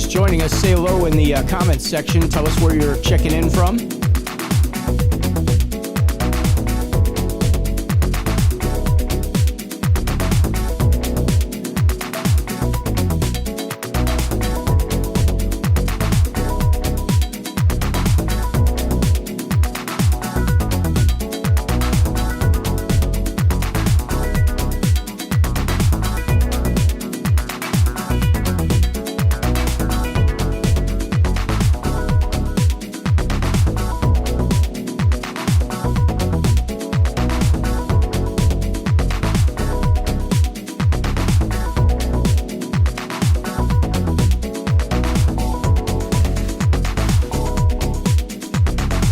just joining us, say hello in the comments section. Tell us where you're checking in from.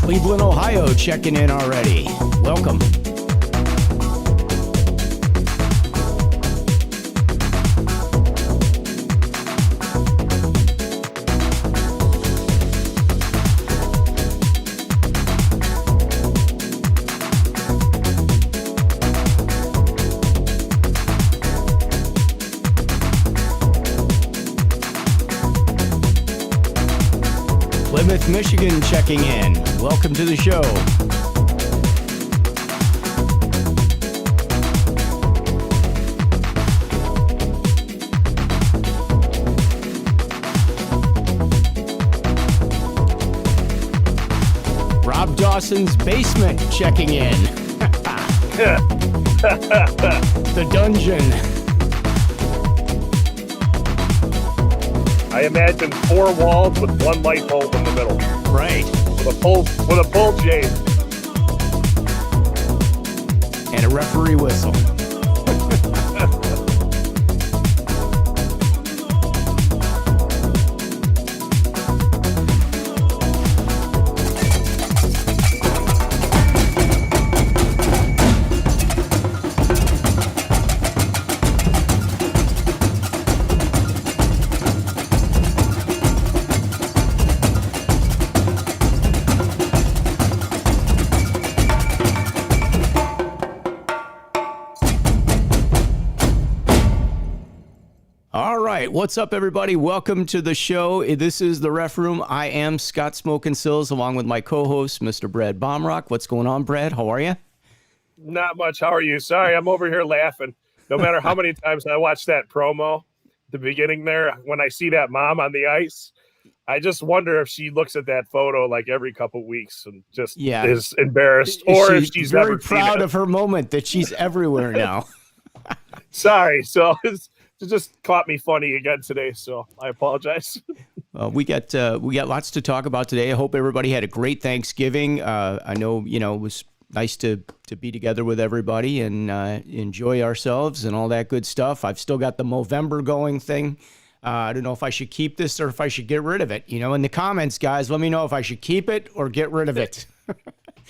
Cleveland, Ohio, checking in already. Welcome. Plymouth, Michigan, checking in. Welcome to the show. Rob Dawson's basement checking in. The dungeon. I imagine 4 walls with 1 light bulb in the middle. Right. With a pull chain. And a referee whistle. What's up, everybody? Welcome to the show. This is the Ref Room. I am Scott Smokin' Sills, along with my co-host, Mr. Brad Baumrock. What's going on, Brad? How are you? Not much. How are you? Sorry, I'm over here laughing. No matter how many times I watch that promo, the beginning there, when I see that mom on the ice, I just wonder if she looks at that photo like every couple weeks and just is embarrassed, or if she's very proud of her moment that she's everywhere now. Sorry. So it just caught me funny again today, so I apologize. We got lots to talk about today. I hope everybody had a great Thanksgiving. I know, it was nice to be together with everybody and enjoy ourselves and all that good stuff. I've still got the Movember going thing. I don't know if I should keep this or if I should get rid of it. In the comments, guys, let me know if I should keep it or get rid of it.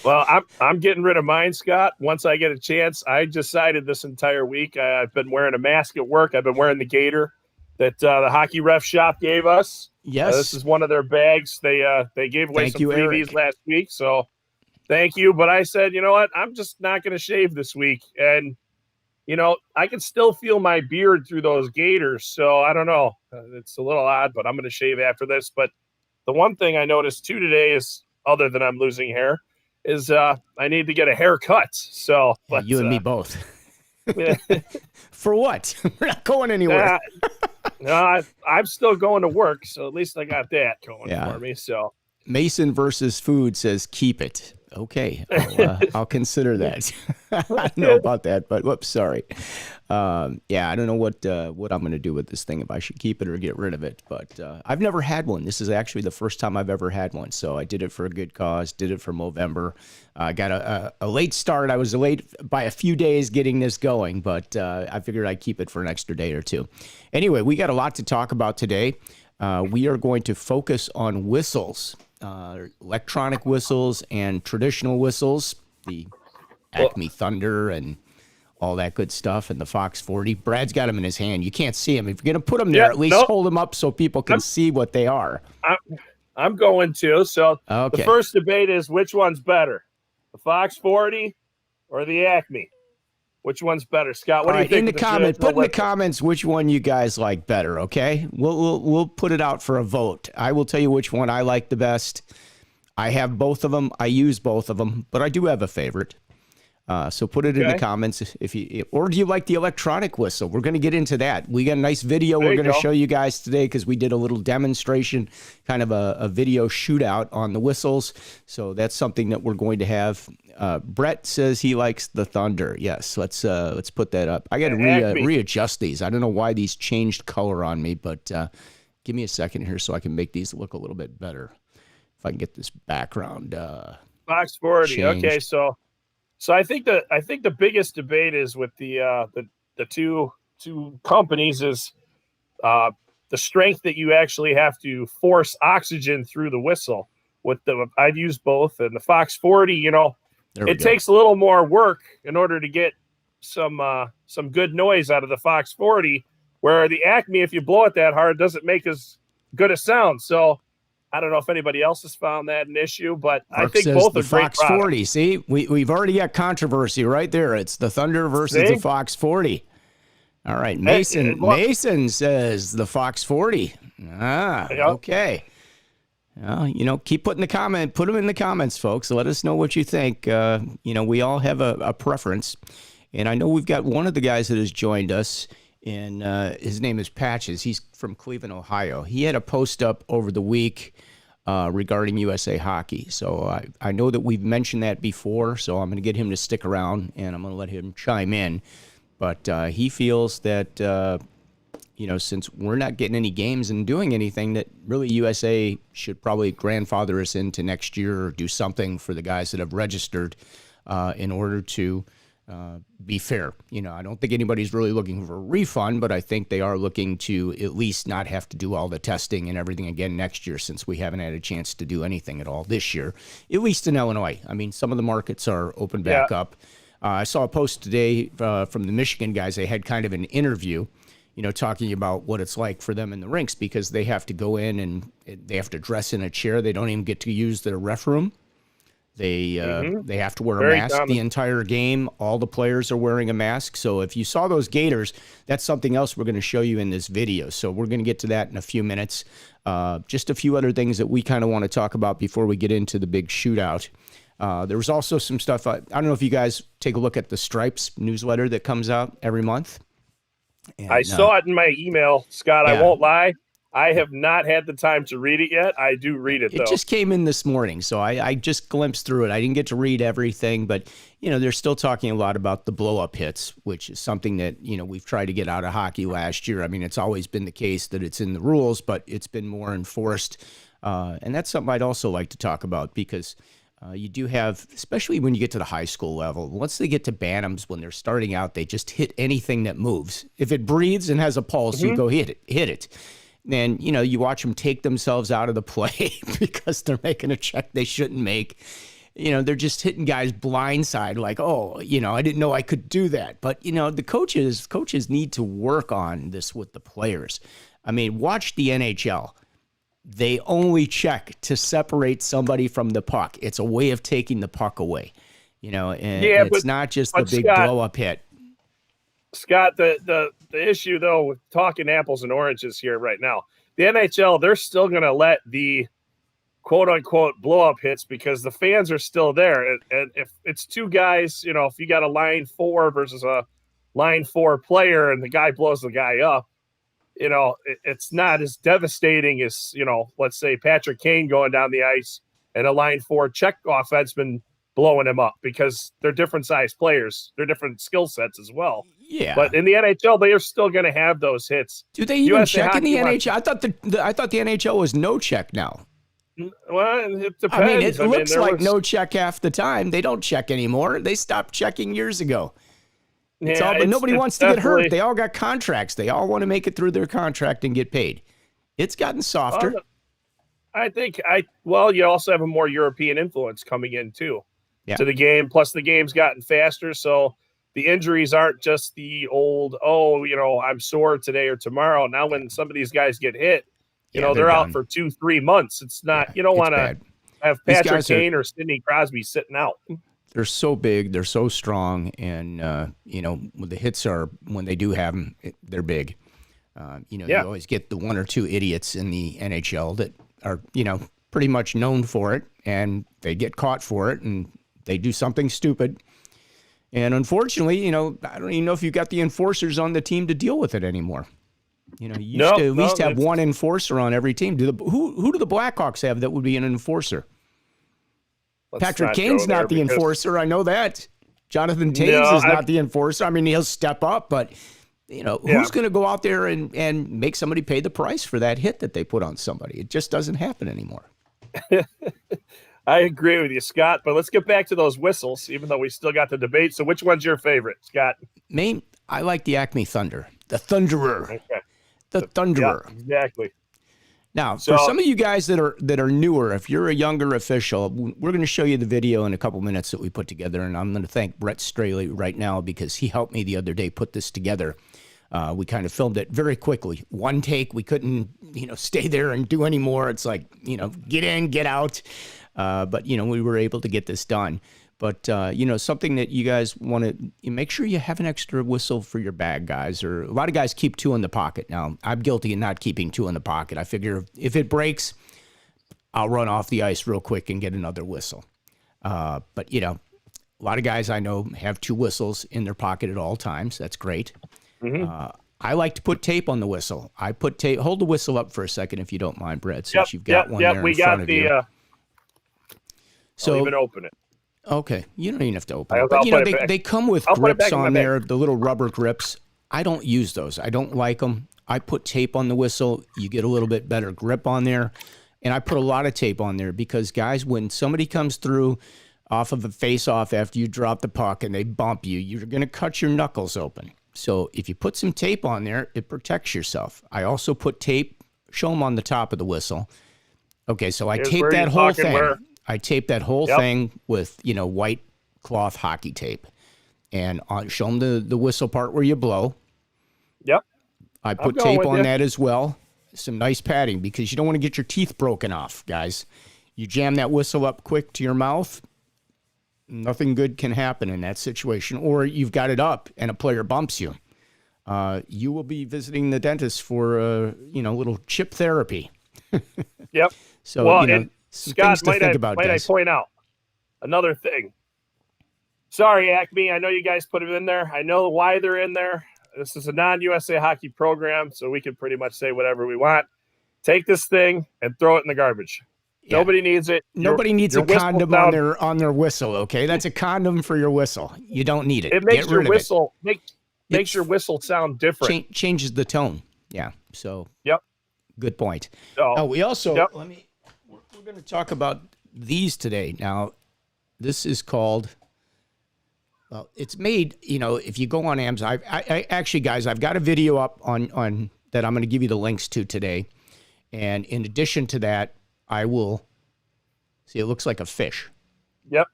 Well, I'm getting rid of mine, Scott. Once I get a chance, I decided this entire week. I've been wearing a mask at work. I've been wearing the gaiter that the Hockey Ref Shop gave us. Yes, this is one of their bags. They gave away some freebies last week, so thank you. But I said, you know what? I'm just not going to shave this week, and I can still feel my beard through those gaiters. So I don't know. It's a little odd, but I'm going to shave after this. But the one thing I noticed too today is, other than I'm losing hair, is I need to get a haircut. So but, you and me both. For what? We're not going anywhere. No, I'm still going to work, so at least I got that going for me. So Mason versus Food says keep it. Okay, I'll consider that. I don't know about that, but whoops, sorry. I don't know what I'm going to do with this thing, if I should keep it or get rid of it. But I've never had one. This is actually the first time I've ever had one. So I did it for a good cause, did it for Movember. I got a late start. I was late by a few days getting this going, but I figured I'd keep it for an extra day or two. Anyway, we got a lot to talk about today. We are going to focus on whistles. Electronic whistles and traditional whistles, the Acme Thunder and all that good stuff, and the Fox 40. Brad's got them in his hand. You can't see them. If you're going to put them there, at least hold them up so people can see what they are. I'm going to. So The first debate is, which one's better, the Fox 40 or the Acme? Which one's better, Scott? What All do you right, think? in the comments which one you guys like better. Okay, we'll put it out for a vote. I will tell you which one I like the best. I have both of them. I use both of them, but I do have a favorite. So put it in the comments if you, or do you like the electronic whistle? We're going to get into that. We got a nice video we're going to show you guys today because we did a little demonstration, kind of a video shootout on the whistles. So that's something that we're going to have. Brett says he likes the Thunder. Yes, let's put that up. I got to readjust these. I don't know why these changed color on me, but give me a second here so I can make these look a little bit better. If I can get this background. Fox 40. Changed. Okay, so I think the biggest debate is with the two companies is the strength that you actually have to force oxygen through the whistle. I've used both, and the Fox 40, it takes a little more work in order to get some good noise out of the Fox 40, where the Acme, if you blow it that hard, doesn't make as good a sound. So I don't know if anybody else has found that an issue, but Mark, I think both are great Fox 40. See, we've already got controversy right there. It's the Thunder versus the Fox 40. All right, Mason says the Fox 40. Okay. Keep putting put them in the comments, folks. Let us know what you think. We all have a preference, and I know we've got one of the guys that has joined us. And his name is Patches. He's from Cleveland, Ohio. He had a post up over the week regarding USA Hockey. So I know that we've mentioned that before, so I'm going to get him to stick around, and I'm going to let him chime in. But he feels that, since we're not getting any games and doing anything, that really USA should probably grandfather us into next year or do something for the guys that have registered in order to be fair. I don't think anybody's really looking for a refund, but I think they are looking to at least not have to do all the testing and everything again next year, since we haven't had a chance to do anything at all this year, at least in Illinois. I mean, some of the markets are open back up. I saw a post today from the Michigan guys. They had kind of an interview, talking about what it's like for them in the rinks, because they have to go in and they have to dress in a chair. They don't even get to use their ref room. They have to wear a mask the entire game. All the players are wearing a mask. So if you saw those Gators, that's something else we're going to show you in this video. So we're going to get to that in a few minutes. Just a few other things that we kind of want to talk about before we get into the big shootout. There was also some stuff. I don't know if you guys take a look at the Stripes newsletter that comes out every month. And, I saw it in my email, Scott. Yeah. I won't lie. I have not had the time to read it yet. I do read it, though. It just came in this morning, so I just glimpsed through it. I didn't get to read everything, but, they're still talking a lot about the blow-up hits, which is something that, we've tried to get out of hockey last year. I mean, it's always been the case that it's in the rules, but it's been more enforced. And that's something I'd also like to talk about, because you do have, especially when you get to the high school level, once they get to Bantams, when they're starting out, they just hit anything that moves. If it breathes and has a pulse, you go hit it. And, you watch them take themselves out of the play because they're making a check they shouldn't make. They're just hitting guys blindside like, I didn't know I could do that. But, the coaches need to work on this with the players. I mean, watch the NHL. They only check to separate somebody from the puck. It's a way of taking the puck away, and it's not just the big blow-up hit. Scott, the issue, though, with talking apples and oranges here right now, the NHL, they're still going to let the quote-unquote blow-up hits because the fans are still there. And if it's two guys, if you got a line 4 versus a line 4 player and the guy blows the guy up, it's not as devastating as, let's say Patrick Kane going down the ice and a line 4 Czech offenseman blowing him up, because they're different size players. They're different skill sets as well. Yeah. But in the NHL, they are still going to have those hits. Do they even check in the NHL? I thought the NHL was no check now. Well, it depends. I mean, it looks like no check half the time. They don't check anymore. They stopped checking years ago. But nobody wants to get hurt. They all got contracts. They all want to make it through their contract and get paid. It's gotten softer. You also have a more European influence coming in too. Yeah. To the game. Plus, the game's gotten faster, so the injuries aren't just the old, I'm sore today or tomorrow. Now, when some of these guys get hit, they're out for 2-3 months. It's not, you don't want to have Patrick Kane or Sidney Crosby sitting out. they're so big, they're so strong, and you know, the hits are, when they do have them, they're big. You know, you always get the one or two idiots in the NHL that are, you know, pretty much known for it, and they get caught for it, and they do something stupid. And unfortunately, you know, I don't even know if you've got the enforcers on the team to deal with it anymore. You know, you used to at least have one enforcer on every team. Who do the Blackhawks have that would be an enforcer? Patrick Kane's not the enforcer. I know that. Jonathan Toews is not the enforcer. I mean, he'll step up, but, you know, who's going to go out there and make somebody pay the price for that hit that they put on somebody? It just doesn't happen anymore. I agree with you, Scott, but let's get back to those whistles, even though we still got the debate. So which one's your favorite, Scott? I like the Acme Thunder. The Thunderer. Okay. The Thunderer. Yeah, exactly. Now, for some of you guys that are newer, if you're a younger official, we're going to show you the video in a couple minutes that we put together, and I'm going to thank Brett Straley right now because he helped me the other day put this together. We kind of filmed it very quickly. One take. We couldn't, you know, stay there and do any more. It's like, you know, get in, get out. But, you know, we were able to get this done. But, you know, something that you guys want to make sure you have an extra whistle for your bag, guys. Or a lot of guys keep two in the pocket. Now, I'm guilty of not keeping two in the pocket. I figure if it breaks, I'll run off the ice real quick and get another whistle. But, you know, a lot of guys I know have two whistles in their pocket at all times. That's great. Mm-hmm. I like to put tape on the whistle. I put tape. Hold the whistle up for a second if you don't mind, Brett, since you've got one there in front of you. So I'll even open it. Okay, you don't even have to open it. But, you know, they come with grips on there, the little rubber grips. I don't use those. I don't like them. I put tape on the whistle. You get a little bit better grip on there. And I put a lot of tape on there because, guys, when somebody comes through off of a face-off after you drop the puck and they bump you, you're going to cut your knuckles open. So if you put some tape on there, it protects yourself. I also put tape, show them on the top of the whistle. Okay, so I tape that whole thing. I tape that whole thing with, you know, white cloth hockey tape, and show them the whistle part where you blow. Yep. I put tape on that as well. Some nice padding because you don't want to get your teeth broken off, guys. You jam that whistle up quick to your mouth, nothing good can happen in that situation. Or you've got it up and a player bumps you. You will be visiting the dentist for, you know, little chip therapy. Yep. So, well, you know, Scott, might I point out another thing? Sorry, Acme. I know you guys put them in there. I know why they're in there. This is a non-USA hockey program, so we can pretty much say whatever we want. Take this thing and throw it in the garbage. Yeah. Nobody needs it. Nobody needs a condom on their whistle. Okay, that's a condom for your whistle. You don't need it. It makes your whistle makes your whistle sound different. Changes the tone. Yeah. So. Yep. Good point. Oh, we also we're going to talk about these today. Now, this is called. Well, it's made, you know, if you go on Amazon, I actually, guys, I've got a video up on that I'm going to give you the links to today. And in addition to that, I will see, it looks like a fish. Yep.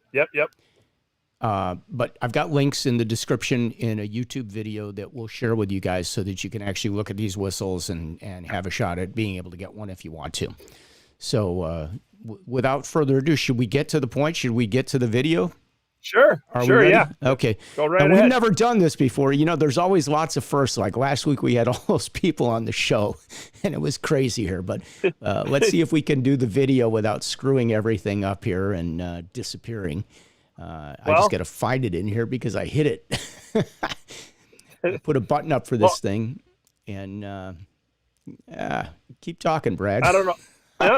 But I've got links in the description in a YouTube video that we'll share with you guys so that you can actually look at these whistles and have a shot at being able to get one if you want to. So without further ado, should we get to the point? Should we get to the video? Sure. Yeah. Okay. Go right ahead. We've never done this before. You know, there's always lots of firsts. Like last week, we had all those people on the show, and it was crazy here. But let's see if we can do the video without screwing everything up here and disappearing. I just got to find it in here because I hit it. I put a button up for this thing, and keep talking, Brad. I don't know.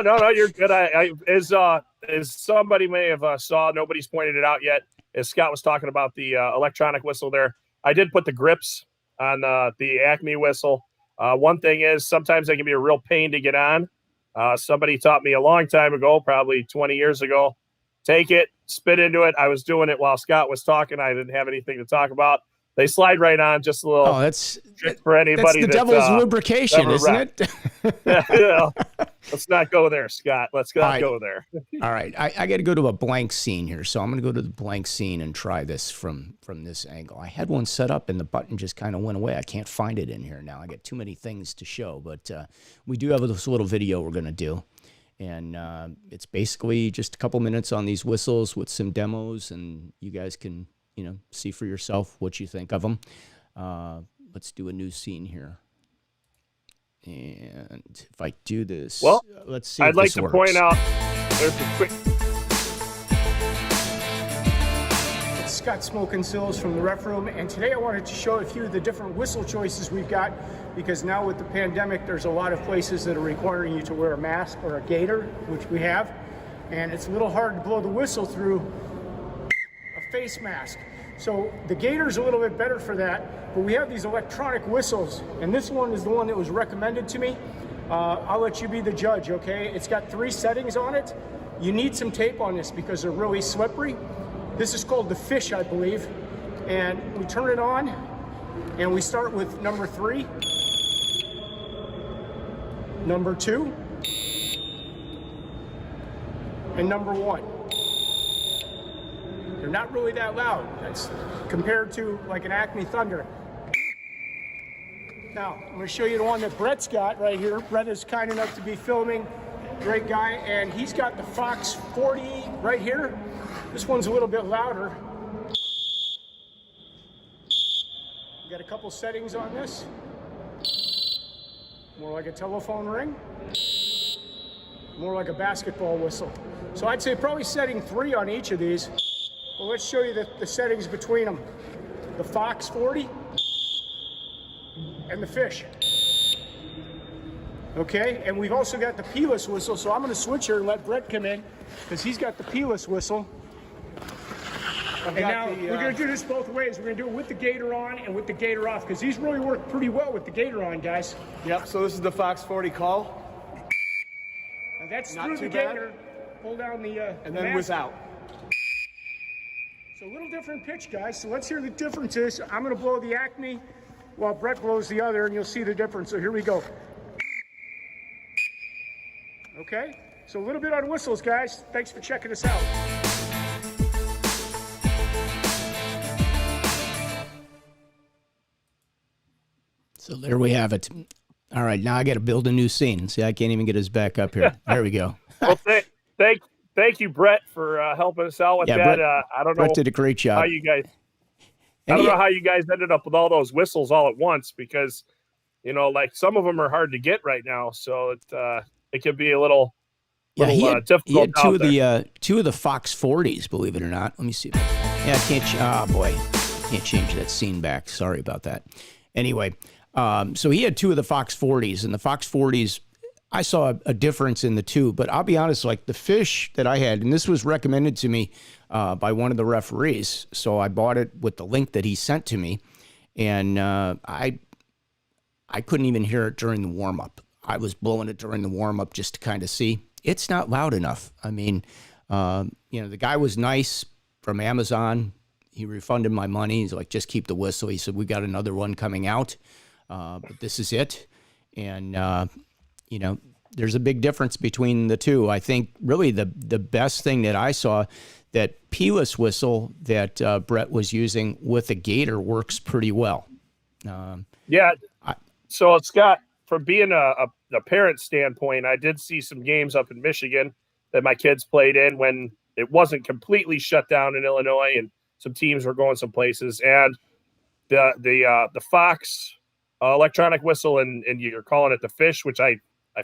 No, you're good. As somebody may have saw, nobody's pointed it out yet. As Scott was talking about the electronic whistle there, I did put the grips on the Acme whistle. One thing is sometimes they can be a real pain to get on. Somebody taught me a long time ago, probably 20 years ago, take it, spit into it. I was doing it while Scott was talking. I didn't have anything to talk about. They slide right on, just a little. Oh, that's for anybody. That's the devil's lubrication, isn't it? Yeah, let's not go there, Scott. Let's not go there. All right, I got to go to a blank scene here, so I'm going to go to the blank scene and try this from this angle. I had one set up, and the button just kind of went away. I can't find it in here now. I got too many things to show, but we do have this little video we're going to do, And it's basically just a couple minutes on these whistles with some demos, and you guys can, see for yourself what you think of them. Let's do a new scene here. And if I do this, let's see. I'd like to point out there's a quick. It's Scott Smoking Sills from the Ref Room, and today I wanted to show a few of the different whistle choices we've got, because now with the pandemic, there's a lot of places that are requiring you to wear a mask or a gaiter, which we have, and it's a little hard to blow the whistle through a face mask. So the gaiter's a little bit better for that, but we have these electronic whistles, and this one is the one that was recommended to me. I'll let you be the judge, okay? It's got 3 settings on it. You need some tape on this because they're really slippery. This is called the Fish, I believe. And we turn it on, and we start with number 3, number 2, and number 1. They're not really that loud. That's compared to like an Acme Thunder. Now, I'm going to show you the one that Brett's got right here. Brett is kind enough to be filming. Great guy. And he's got the Fox 40 right here. This one's a little bit louder. We got a couple settings on this. More like a telephone ring. More like a basketball whistle. So I'd say probably setting 3 on each of these. Well, let's show you the settings between them. The Fox 40 and the Fish. Okay, and we've also got the P-less whistle, so I'm going to switch here and let Brett come in, because he's got the P-less whistle. And now we're going to do this both ways. We're going to do it with the gaiter on and with the gaiter off, because these really work pretty well with the gaiter on, guys. Yep, so this is the Fox 40 call. Now that's not through the gaiter. Pull down the and then without. So a little different pitch, guys. So let's hear the differences. I'm going to blow the Acme while Brett blows the other, and you'll see the difference. So here we go. Okay? So a little bit on whistles, guys. Thanks for checking us out. So there we have it. All right, now I got to build a new scene. See, I can't even get his back up here. There we go. Well, thank you, Brett, for helping us out with that. Brett, I don't know. Brett did a great job. How you guys? I don't know how you guys ended up with all those whistles all at once, because like some of them are hard to get right now, so it could be a little difficult. He had two of the Fox 40s, believe it or not. Let me see. Yeah, I can't. Oh boy, can't change that scene back. Sorry about that. Anyway, so he had 2 of the Fox 40s, and the Fox 40s, I saw a difference in the 2, but I'll be honest, like the Fish that I had, and this was recommended to me by one of the referees, so I bought it with the link that he sent to me, and I couldn't even hear it during the warm-up. I was blowing it during the warm-up just to kind of see. It's not loud enough. I mean, the guy was nice from Amazon. He refunded my money. He's like, just keep the whistle. He said, we got another one coming out, but this is it. And, there's a big difference between the 2. I think really the best thing that I saw, that P-less whistle that Brett was using with a gaiter works pretty well. So Scott, from being a parent standpoint, I did see some games up in Michigan that my kids played in when it wasn't completely shut down in Illinois, and some teams were going some places. And the Fox electronic whistle, and you're calling it the Fish, which I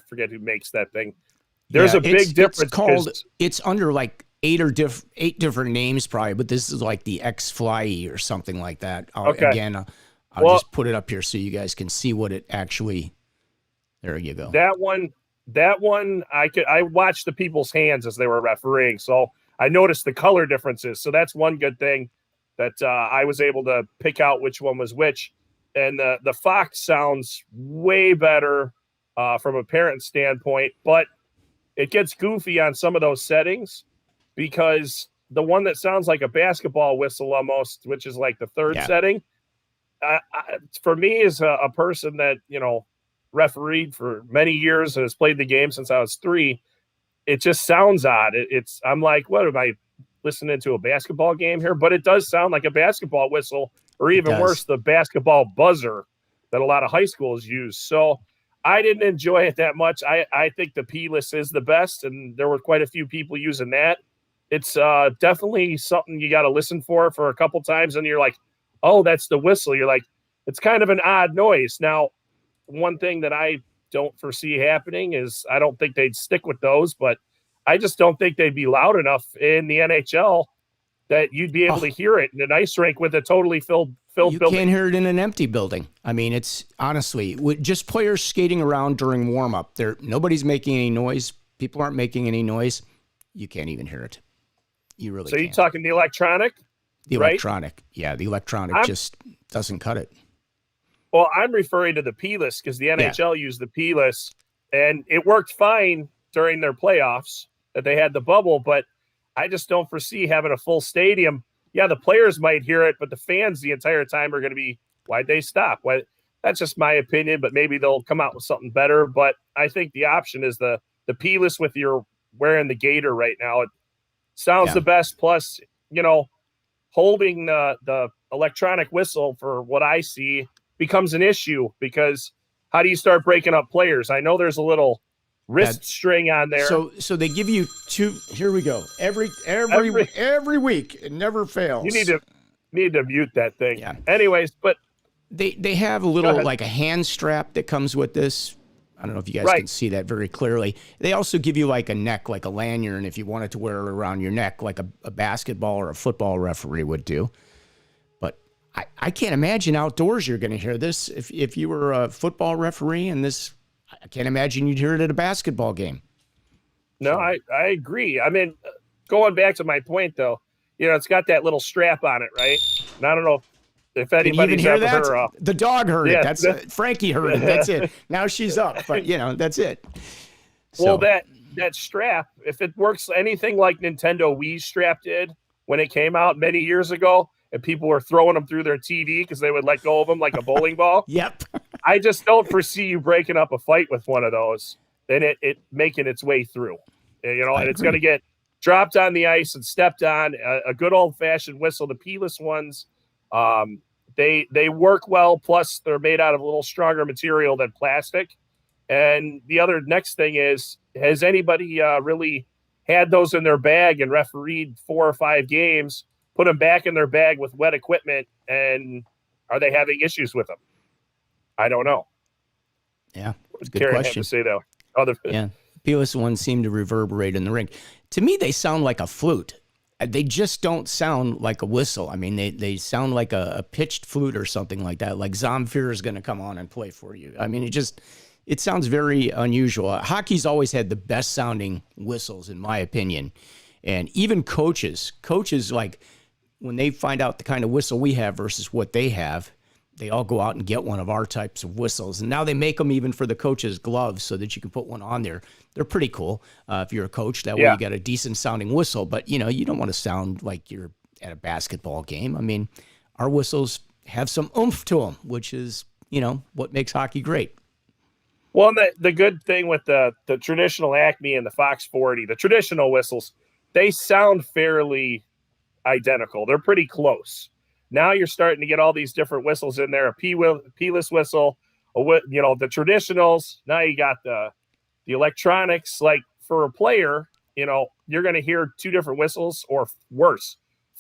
forget who makes that thing. There's a big difference. It's under like 8 different names probably, but this is like the X-Fly or something like that. Again, I'll just put it up here so you guys can see what it actually. There you go. That one, I watched the people's hands as they were refereeing, so I noticed the color differences. So that's one good thing that I was able to pick out which one was which. And the Fox sounds way better from a parent standpoint, but it gets goofy on some of those settings, because the one that sounds like a basketball whistle almost, which is like the 3rd setting, for me, as a person that, refereed for many years and has played the game since I was 3, it just sounds odd. I'm like, what am I listening to, a basketball game here? But it does sound like a basketball whistle, or even worse, the basketball buzzer that a lot of high schools use. So I didn't enjoy it that much. I think the P-less is the best, and there were quite a few people using that. It's definitely something you got to listen for a couple times, and you're like, oh, that's the whistle. You're like, it's kind of an odd noise. Now, one thing that I don't foresee happening is I don't think they'd stick with those, but I just don't think they'd be loud enough in the NHL that you'd be able to hear it in an ice rink with a totally filled building. You can't hear it in an empty building. I mean, it's honestly just players skating around during warm up. Nobody's making any noise. People aren't making any noise. You can't even hear it. You really So can't. you're talking the electronic? The right? electronic. Yeah, the electronic just doesn't cut it. Well, I'm referring to the P-less because the NHL used the P-less, and it worked fine during their playoffs that they had the bubble, but I just don't foresee having a full stadium. Yeah, the players might hear it, but the fans the entire time are going to be, why'd they stop? Why? That's just my opinion, but maybe they'll come out with something better. But I think the option is the P-less with your wearing the gator right now. It sounds the best. Plus, holding the electronic whistle for what I see becomes an issue because how do you start breaking up players? I know there's a little wrist string on there. So they give you two. Here we go. Every week, it never fails. You need to mute that thing. Yeah. Anyways, but they have a little like a hand strap that comes with this. I don't know if you guys can see that very clearly. They also give you like a neck, like a lanyard, if you wanted to wear it around your neck, like a basketball or a football referee would do. But I can't imagine outdoors you're going to hear this. If you were a football referee and this, I can't imagine you'd hear it at a basketball game. No, I agree. I mean, going back to my point, though, it's got that little strap on it, right? And I don't know if anybody's ever heard her. The dog heard it. That's Frankie heard it. That's it. Now she's up, but that's it. Well, that strap, if it works anything like Nintendo Wii strap did when it came out many years ago, and people were throwing them through their TV because they would let go of them like a bowling ball. Yep. I just don't foresee you breaking up a fight with one of those and it making its way through. And it's going to get dropped on the ice and stepped on. A good old-fashioned whistle. The P-less ones, they work well, plus they're made out of a little stronger material than plastic. And the other next thing is, has anybody really had those in their bag and refereed 4 or 5 games, put them back in their bag with wet equipment, and are they having issues with them? I don't know. Yeah, good question. To say that. P-less ones seem to reverberate in the rink. To me, they sound like a flute. They just don't sound like a whistle. I mean, they sound like a pitched flute or something like that. Like Zamfir is going to come on and play for you. I mean, it sounds very unusual. Hockey's always had the best sounding whistles, in my opinion. And even coaches like when they find out the kind of whistle we have versus what they have, they all go out and get one of our types of whistles. And now they make them even for the coaches' gloves so that you can put one on there. They're pretty cool if you're a coach. That way you got a decent sounding whistle. But, you don't want to sound like you're at a basketball game. I mean, our whistles have some oomph to them, which is, what makes hockey great. Well, the good thing with the traditional Acme and the Fox 40, the traditional whistles, they sound fairly identical. They're pretty close. Now you're starting to get all these different whistles in there, a P-less whistle, the traditionals. Now you got the electronics. Like for a player, you're going to hear 2 different whistles or worse,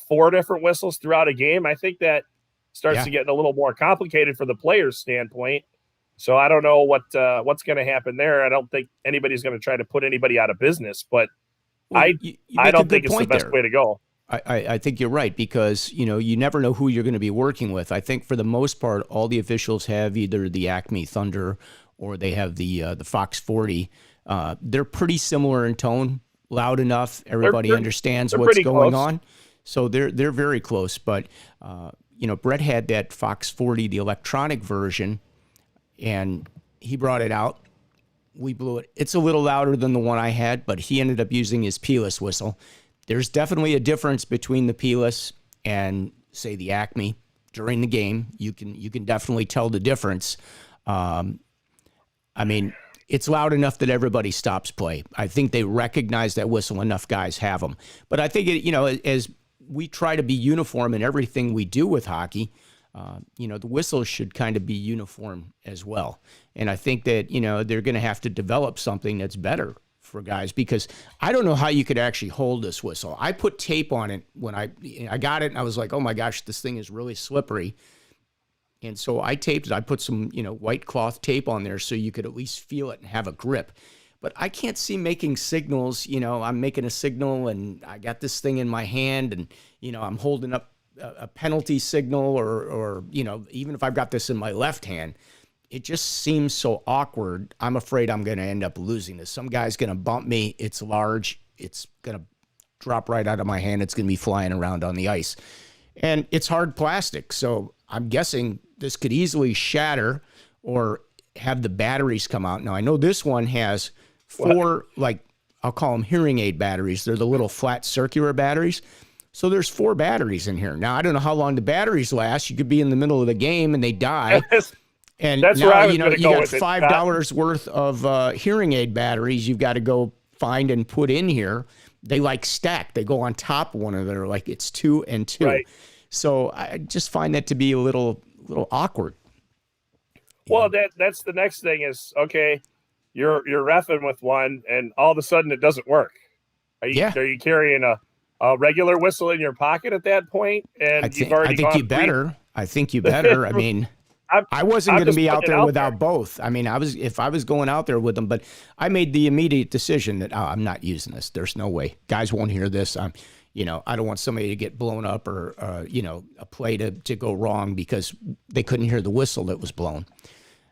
4 different whistles throughout a game. I think that starts to get a little more complicated for the player's standpoint. So I don't know what's going to happen there. I don't think anybody's going to try to put anybody out of business, but I don't think it's the best way to go. I think you're right because, you never know who you're going to be working with. I think for the most part, all the officials have either the Acme Thunder or they have the Fox 40. They're pretty similar in tone, loud enough. Everybody understands what's going on. So they're very close. But, Brett had that Fox 40, the electronic version, and he brought it out. We blew it. It's a little louder than the one I had, but he ended up using his P-less whistle. There's definitely a difference between the P-less and, say, the Acme during the game. You can definitely tell the difference. I mean, it's loud enough that everybody stops play. I think they recognize that whistle. Enough guys have them. But I think, as we try to be uniform in everything we do with hockey, The whistles should kind of be uniform as well. And I think that, they're going to have to develop something that's better for guys, because I don't know how you could actually hold this whistle. I put tape on it when I got it, and I was like, oh my gosh, this thing is really slippery. And so I taped it. I put some, white cloth tape on there so you could at least feel it and have a grip. But I can't see making signals. I'm making a signal and I got this thing in my hand and, I'm holding up a penalty signal or even if I've got this in my left hand, it just seems so awkward. I'm afraid I'm going to end up losing this. Some guy's going to bump me. It's large. It's going to drop right out of my hand. It's going to be flying around on the ice. And it's hard plastic. So I'm guessing this could easily shatter or have the batteries come out. Now, I know this one has 4, I'll call them hearing aid batteries. They're the little flat circular batteries. So there's 4 batteries in here. Now, I don't know how long the batteries last. You could be in the middle of the game and they die. And that's now, where I was you got $5 worth of hearing aid batteries you've got to go find and put in here. They stack. They go on top of one another like it's 2 and 2. Right. So I just find that to be a little awkward. Well, that's the next thing is, okay, you're reffing with one and all of a sudden it doesn't work. Are you carrying a regular whistle in your pocket at that point? And I think you better. I mean, I wasn't going to be out there without both. I mean, if I was going out there with them, but I made the immediate decision that I'm not using this. There's no way. Guys won't hear this. I don't want somebody to get blown up or a play to go wrong because they couldn't hear the whistle that was blown.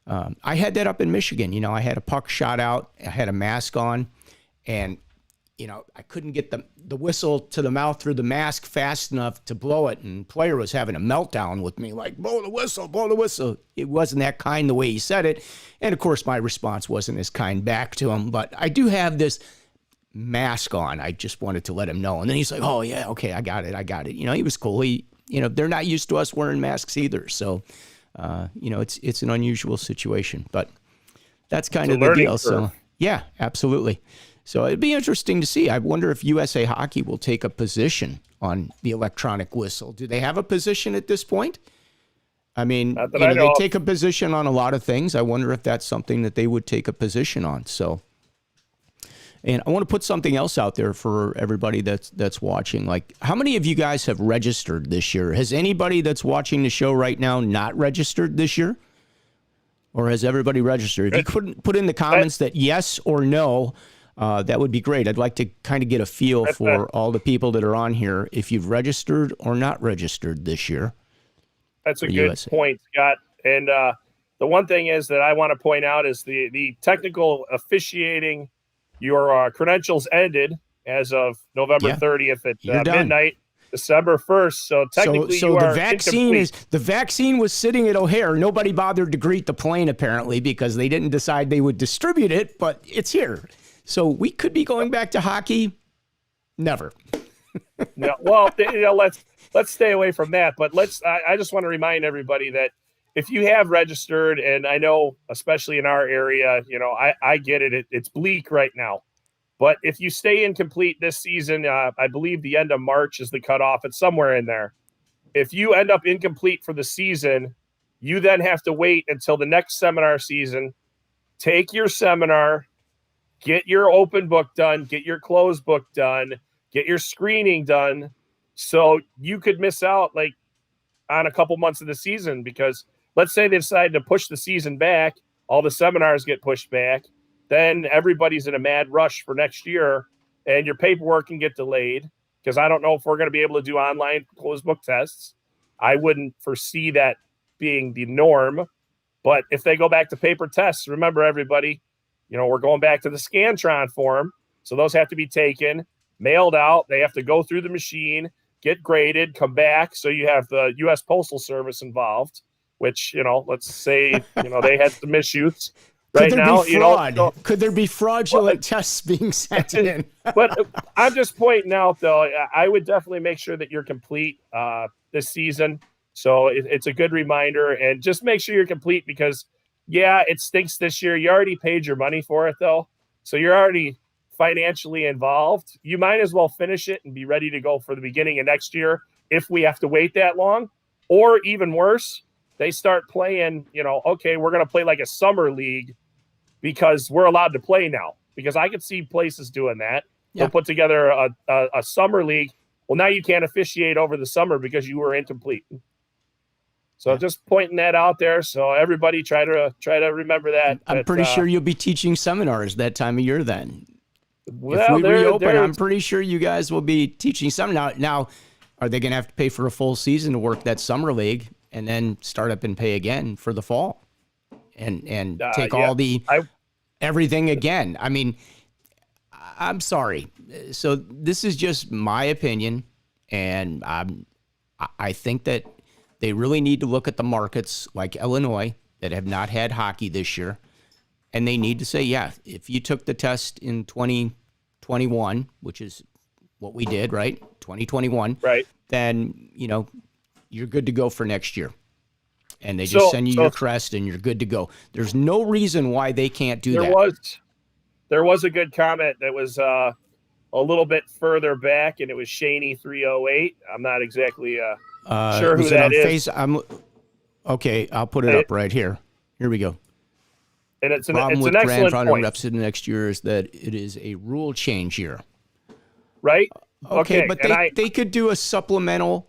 I had that up in Michigan. I had a puck shot out. I had a mask on, and I couldn't get the whistle to the mouth through the mask fast enough to blow it. And player was having a meltdown with me, like, blow the whistle, blow the whistle. It wasn't that kind the way he said it. And of course, my response wasn't as kind back to him. But I do have this mask on. I just wanted to let him know. And then he's like, oh, yeah, okay, I got it. He was cool. They're not used to us wearing masks either. So, it's an unusual situation. But that's kind of the deal. So, yeah, absolutely. So it'd be interesting to see. I wonder if USA Hockey will take a position on the electronic whistle. Do they have a position at this point? I mean, they take a position on a lot of things. I wonder if that's something that they would take a position on. So, and I want to put something else out there for everybody that's watching. Like, how many of you guys have registered this year? Has anybody that's watching the show right now not registered this year? Or has everybody registered? If you couldn't put in the comments that yes or no, that would be great. I'd like to kind of get a feel for all the people that are on here, if you've registered or not registered this year. That's a good point, Scott. And the one thing is that I want to point out is the technical officiating, your credentials ended as of November 30th at midnight, December 1st. So technically you are the vaccine was sitting at O'Hare. Nobody bothered to greet the plane, apparently, because they didn't decide they would distribute it, but it's here. So we could be going back to hockey. Never. No, well, let's stay away from that. But I just want to remind everybody that if you have registered, and I know, especially in our area, I get it. It's bleak right now. But if you stay incomplete this season, I believe the end of March is the cutoff. It's somewhere in there. If you end up incomplete for the season, you then have to wait until the next seminar season. Take your seminar. Get your open book done, get your closed book done, get your screening done. So you could miss out on a couple months of the season, because let's say they decide to push the season back, all the seminars get pushed back, then everybody's in a mad rush for next year and your paperwork can get delayed, because I don't know if we're going to be able to do online closed book tests. I wouldn't foresee that being the norm, but if they go back to paper tests, remember everybody, we're going back to the Scantron form. So those have to be taken, mailed out. They have to go through the machine, get graded, come back. So you have the U.S. Postal Service involved, which, let's say, they had some issues right now. Could there be fraudulent tests being sent in? But I'm just pointing out, though, I would definitely make sure that you're complete this season. So it's a good reminder, and just make sure you're complete, because yeah, it stinks this year. You already paid your money for it, though. So you're already financially involved. You might as well finish it and be ready to go for the beginning of next year if we have to wait that long. Or even worse, they start playing, okay, we're going to play like a summer league because we're allowed to play now. Because I could see places doing that. Yeah. They'll put together a summer league. Well, now you can't officiate over the summer because you were incomplete. So just pointing that out there. So everybody try to remember that. I'm pretty sure you'll be teaching seminars that time of year then. Well, if we reopen, I'm pretty sure you guys will be teaching some. Now, are they going to have to pay for a full season to work that summer league and then start up and pay again for the fall and take all the everything again? I mean, I'm sorry. So this is just my opinion, and I think that they really need to look at the markets like Illinois that have not had hockey this year, and they need to say, yeah, if you took the test in 2021, which is what we did, right? 2021, right? Then, you're good to go for next year. And they just send you your crest and you're good to go. There's no reason why they can't do that. There was a good comment that was a little bit further back, and it was Shaney 308. I'm not exactly sure who that is. Okay, I'll put it up right here. Here we go. And it's an with excellent point. Reps in next year is that it is a rule change year. Right? Okay, but they could do a supplemental,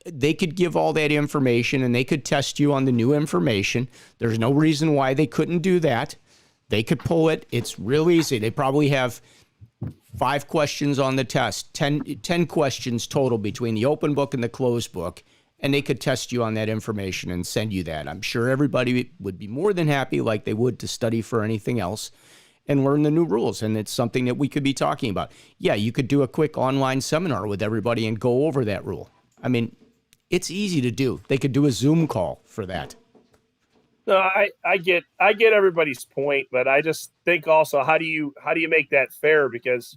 they could give all that information and they could test you on the new information. There's no reason why they couldn't do that. They could pull it. It's real easy. They probably have 5 questions on the test, 10 questions total between the open book and the closed book, and they could test you on that information and send you that. I'm sure everybody would be more than happy, like they would to study for anything else, and learn the new rules. And it's something that we could be talking about. Yeah, you could do a quick online seminar with everybody and go over that rule. I mean, it's easy to do. They could do a Zoom call for that. No, I get everybody's point, but I just think also, how do you make that fair? Because,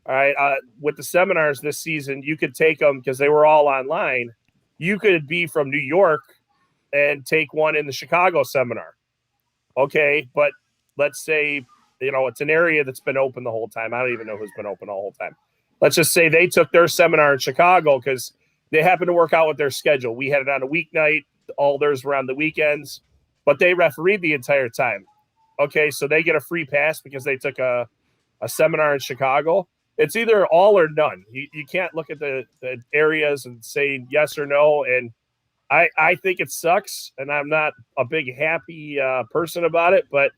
all right, with the seminars this season, you could take them because they were all online. You could be from New York and take one in the Chicago seminar. Okay, but let's say, it's an area that's been open the whole time. I don't even know who's been open the whole time. Let's just say they took their seminar in Chicago because they happened to work out with their schedule. We had it on a weeknight. All theirs were on the weekends, but they refereed the entire time. Okay, so they get a free pass because they took a seminar in Chicago. It's either all or none. You can't look at the areas and say yes or no. And I think it sucks, and I'm not a big happy person about it, but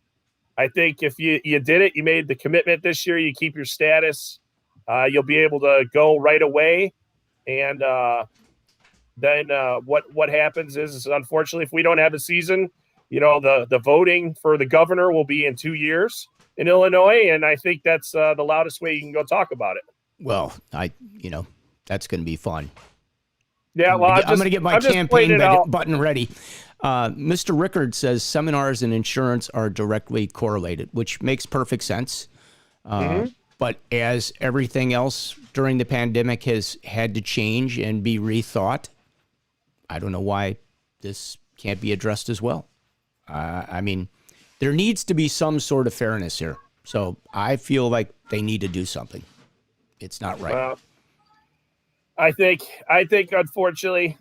I think if you did it, you made the commitment this year, you keep your status, you'll be able to go right away. And then what happens is unfortunately, if we don't have a season, the voting for the governor will be in 2 years in Illinois. And I think that's the loudest way you can go talk about it. Well, that's going to be fun. Yeah, well, I'm going to get my campaign button ready. Mr. Rickard says seminars and insurance are directly correlated, which makes perfect sense. But as everything else during the pandemic has had to change and be rethought, I don't know why this can't be addressed as well. I mean, there needs to be some sort of fairness here. So I feel like they need to do something. It's not right. Well, I think unfortunately,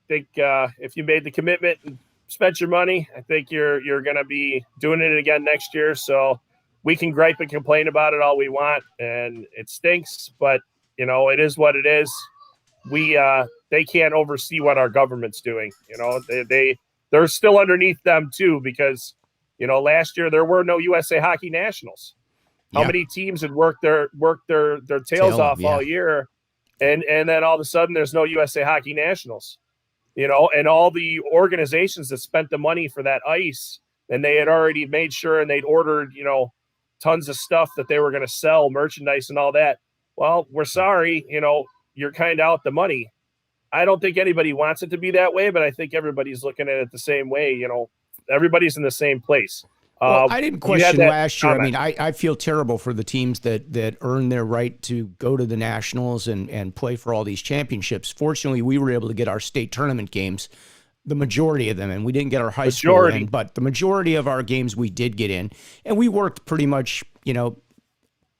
if you made the commitment and spent your money, I think you're going to be doing it again next year. So we can gripe and complain about it all we want, and it stinks, but it is what it is. They can't oversee what our government's doing. They're still underneath them too, because last year there were no USA Hockey Nationals. How many teams had worked their tails off all year, and then all of a sudden there's no USA Hockey Nationals. And all the organizations that spent the money for that ice, and they had already made sure and they'd ordered tons of stuff that they were going to sell, merchandise and all that. Well, we're sorry, you're kind of out the money. I don't think anybody wants it to be that way, but I think everybody's looking at it the same way. Everybody's in the same place. Well, I didn't question last year. Comment. I mean, I feel terrible for the teams that earned their right to go to the Nationals and play for all these championships. Fortunately, we were able to get our state tournament games, the majority of them, and we didn't get our high school in, but the majority of our games we did get in. And we worked pretty much,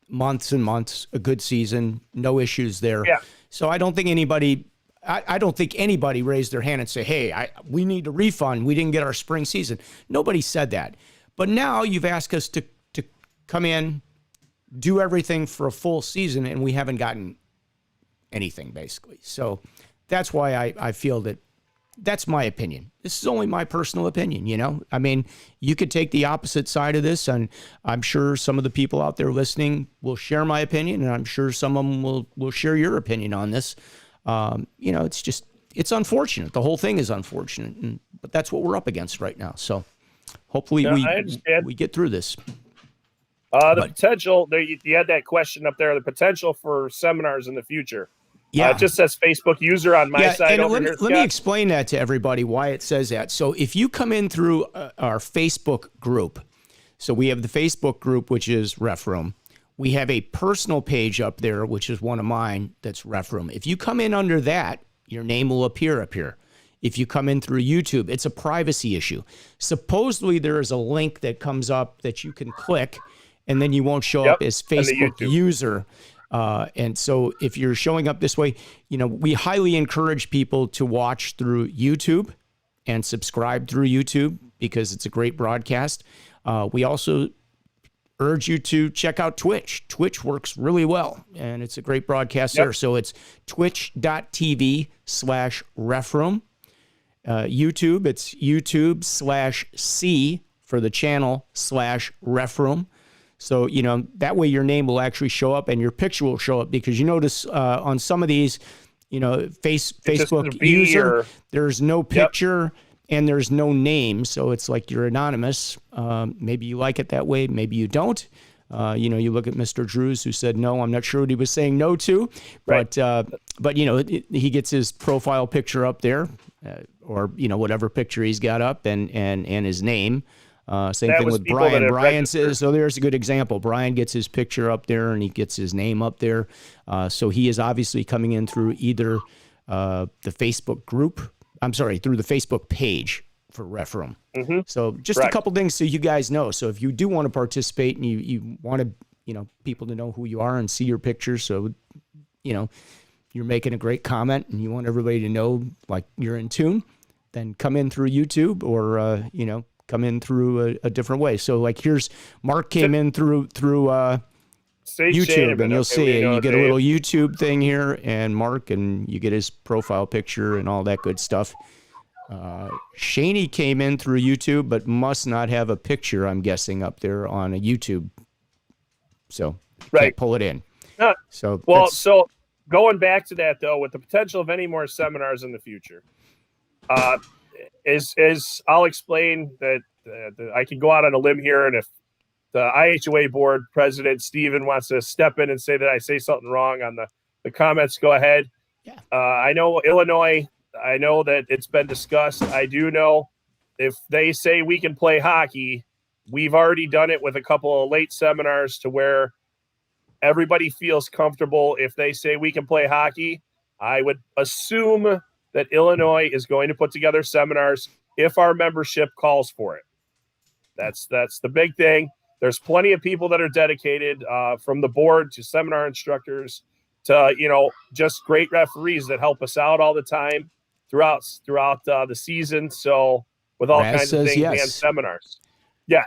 months and months, a good season, no issues there. Yeah. So I don't think anybody, I don't think anybody raised their hand and say, hey, we need a refund. We didn't get our spring season. Nobody said that. But now you've asked us to come in, do everything for a full season, and we haven't gotten anything, basically. So that's why I feel that's my opinion. This is only my personal opinion, I mean, you could take the opposite side of this, and I'm sure some of the people out there listening will share my opinion, and I'm sure some of them will share your opinion on this. It's unfortunate. The whole thing is unfortunate, but that's what we're up against right now. So hopefully we get through this. Potential, you had that question up there, the potential for seminars in the future. Yeah. It just says Facebook user on my side. And let me explain that to everybody, why it says that. So if you come in through our Facebook group, so we have the Facebook group, which is Ref Room. We have a personal page up there, which is one of mine, that's Ref Room. If you come in under that, your name will appear up here. If you come in through YouTube, it's a privacy issue. Supposedly there is a link that comes up that you can click, and then you won't show up as Facebook user. And so if you're showing up this way, we highly encourage people to watch through YouTube and subscribe through YouTube because it's a great broadcast. We also urge you to check out Twitch. Twitch works really well, and it's a great broadcast there. So it's twitch.tv/refroom. YouTube, it's YouTube/C for the channel /refroom. So, that way your name will actually show up and your picture will show up, because you notice on some of these, Facebook user, there's no picture and there's no name. So it's like you're anonymous. Maybe you like it that way. Maybe you don't. You look at Mr. Drews, who said no. I'm not sure what he was saying no to, but he gets his profile picture up there, or whatever picture he's got up, and his name. Same thing with Brian. Brian says, so there's a good example. Brian gets his picture up there and he gets his name up there. So he is obviously coming in through either the Facebook group. Through the Facebook page for Ref Room. Mm-hmm. So just a couple things so you guys know. So if you do want to participate and you want to, people to know who you are and see your picture, so, you're making a great comment and you want everybody to know, like, you're in tune, then come in through YouTube or, come in through a different way. So like here's Mark came in through YouTube, and you'll see you get a little YouTube thing here, and Mark, and you get his profile picture and all that good stuff. Shaney came in through YouTube, but must not have a picture, I'm guessing, up there on a YouTube. So can't pull it in. So going back to that though, with the potential of any more seminars in the future, is I'll explain that I can go out on a limb here, and if the IHOA board president, Steven, wants to step in and say that I say something wrong on the comments, go ahead. Yeah. I know Illinois, I know that it's been discussed. I do know if they say we can play hockey, we've already done it with a couple of late seminars to where everybody feels comfortable. If they say we can play hockey, I would assume that Illinois is going to put together seminars if our membership calls for it. That's the big thing. There's plenty of people that are dedicated, from the board to seminar instructors to, just great referees that help us out all the time throughout the season. So with all kinds of things and seminars. Yeah,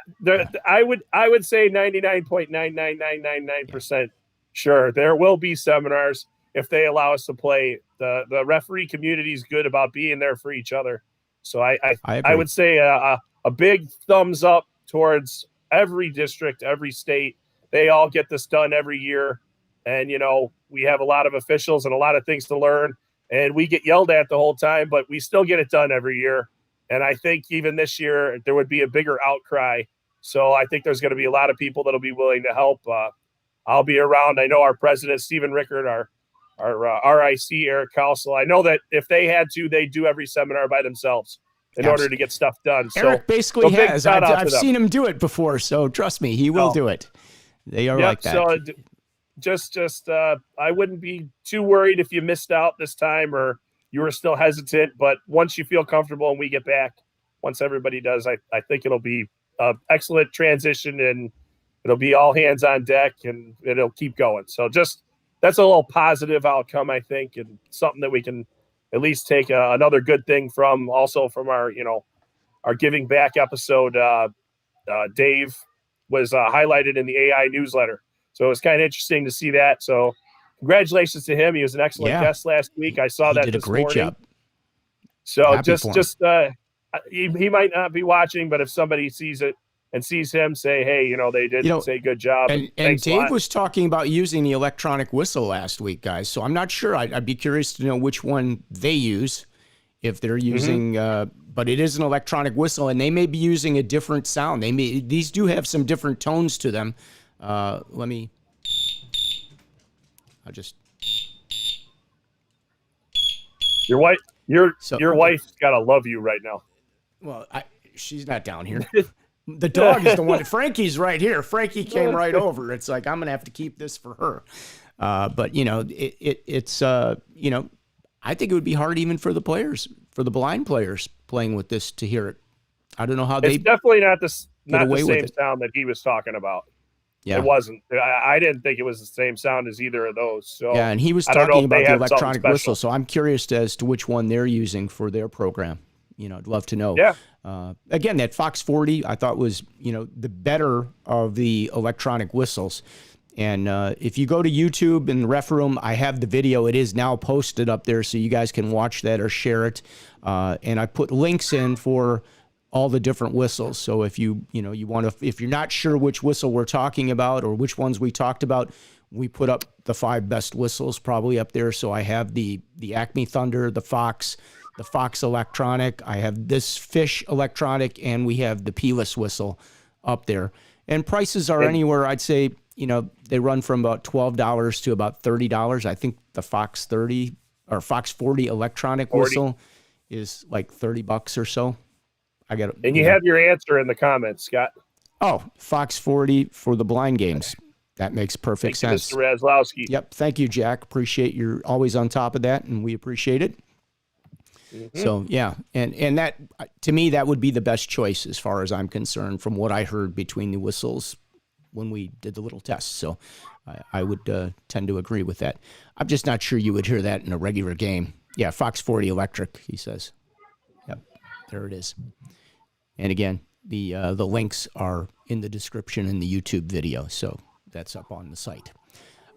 I would say 99.99999% sure there will be seminars if they allow us to play. The referee community is good about being there for each other. So I would say a big thumbs up towards every district, every state. They all get this done every year. And, we have a lot of officials and a lot of things to learn, and we get yelled at the whole time, but we still get it done every year. And I think even this year there would be a bigger outcry. So I think there's going to be a lot of people that'll be willing to help. I'll be around. I know our president, Stephen Rickard, our RIC, Eric Cousel. I know that if they had to, they'd do every seminar by themselves in order to get stuff done. Eric basically has. I've seen him do it before, so trust me, he will do it. They are like that. So just I wouldn't be too worried if you missed out this time or you were still hesitant. But once you feel comfortable and we get back, once everybody does, I think it'll be an excellent transition, and it'll be all hands on deck, and it'll keep going. So that's a little positive outcome, I think, and something that we can at least take another good thing from our, our giving back episode. Dave was highlighted in the AI newsletter. So it was kind of interesting to see that. So congratulations to him. He was an excellent guest last week. I saw that did this a great morning. job. So he might not be watching, but if somebody sees it and sees him, say, hey, they did say good job. And Dave was talking about using the electronic whistle last week, guys. So I'm not sure. I'd be curious to know which one they use, if they're using, but it is an electronic whistle, and they may be using a different sound. These do have some different tones to them. Your wife's gotta love you right now. Well, she's not down here. The dog is the one. Frankie's right here. Frankie came right over. It's like, I'm going to have to keep this for her. But, it's I think it would be hard even for the players, for the blind players playing with this to hear it. I don't know how It's definitely not the same sound that he was talking about. Yeah. It wasn't. I didn't think it was the same sound as either of those. So yeah, and he was talking about the electronic whistle. So I'm curious as to which one they're using for their program. I'd love to know. Yeah. Again, that Fox 40 I thought was, the better of the electronic whistles. And if you go to YouTube in the Ref Room, I have the video. It is now posted up there, so you guys can watch that or share it. And I put links in for all the different whistles. So if you want to, if you're not sure which whistle we're talking about or which ones we talked about, we put up the 5 best whistles probably up there. So I have the Acme Thunder, the Fox Electronic, I have this Fish Electronic, and we have the Peeless whistle up there. And prices are anywhere, I'd say, they run from about $12 to about $30. I think the Fox 30 or Fox 40 electronic whistle is like $30 or so. I got it. And you have your answer in the comments, Scott. Oh, Fox 40 for the blind games. That makes perfect sense. Mr. Raslowski. Yep. Thank you, Jack. Appreciate you're always on top of that, and we appreciate it. Mm-hmm. So, yeah. And that, to me, that would be the best choice as far as I'm concerned from what I heard between the whistles when we did the little test. So I would tend to agree with that. I'm just not sure you would hear that in a regular game. Yeah, Fox 40 Electric, he says. Yep, there it is. And again, the links are in the description in the YouTube video, so that's up on the site.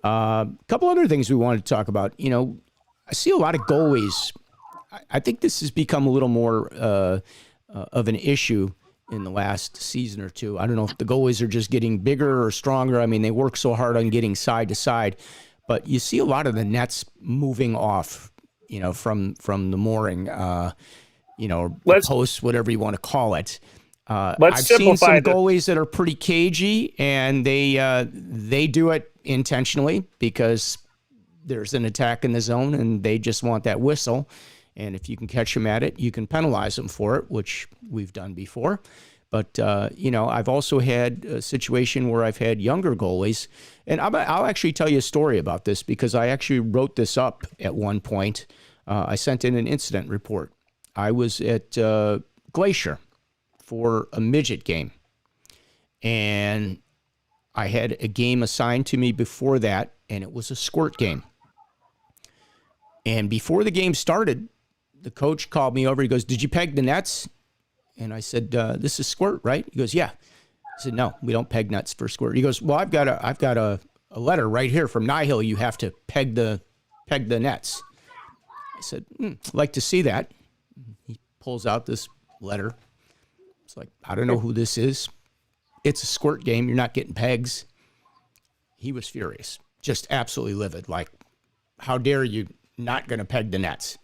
A couple other things we wanted to talk about. I see a lot of goalies. I think this has become a little more of an issue in the last season or two. I don't know if the goalies are just getting bigger or stronger. I mean, they work so hard on getting side to side, but you see a lot of the nets moving off, from the mooring, posts, whatever you want to call it. I've seen some goalies that are pretty cagey, and they do it intentionally because there's an attack in the zone, and they just want that whistle. And if you can catch them at it, you can penalize them for it, which we've done before. But, I've also had a situation where I've had younger goalies. And I'll actually tell you a story about this because I actually wrote this up at one point. I sent in an incident report. I was at Glacier for a midget game. And I had a game assigned to me before that, and it was a squirt game. And before the game started, the coach called me over. He goes, "Did you peg the nets?" And I said, "This is squirt, right?" He goes, "Yeah." I said, "No, we don't peg nets for squirt." He goes, "Well, I've got a letter right here from Nihil. You have to peg the nets." I said, "I'd like to see that." He pulls out this letter. It's like, I don't know who this is. It's a squirt game. You're not getting pegs. He was furious, just absolutely livid. Like, how dare you not going to peg the nets?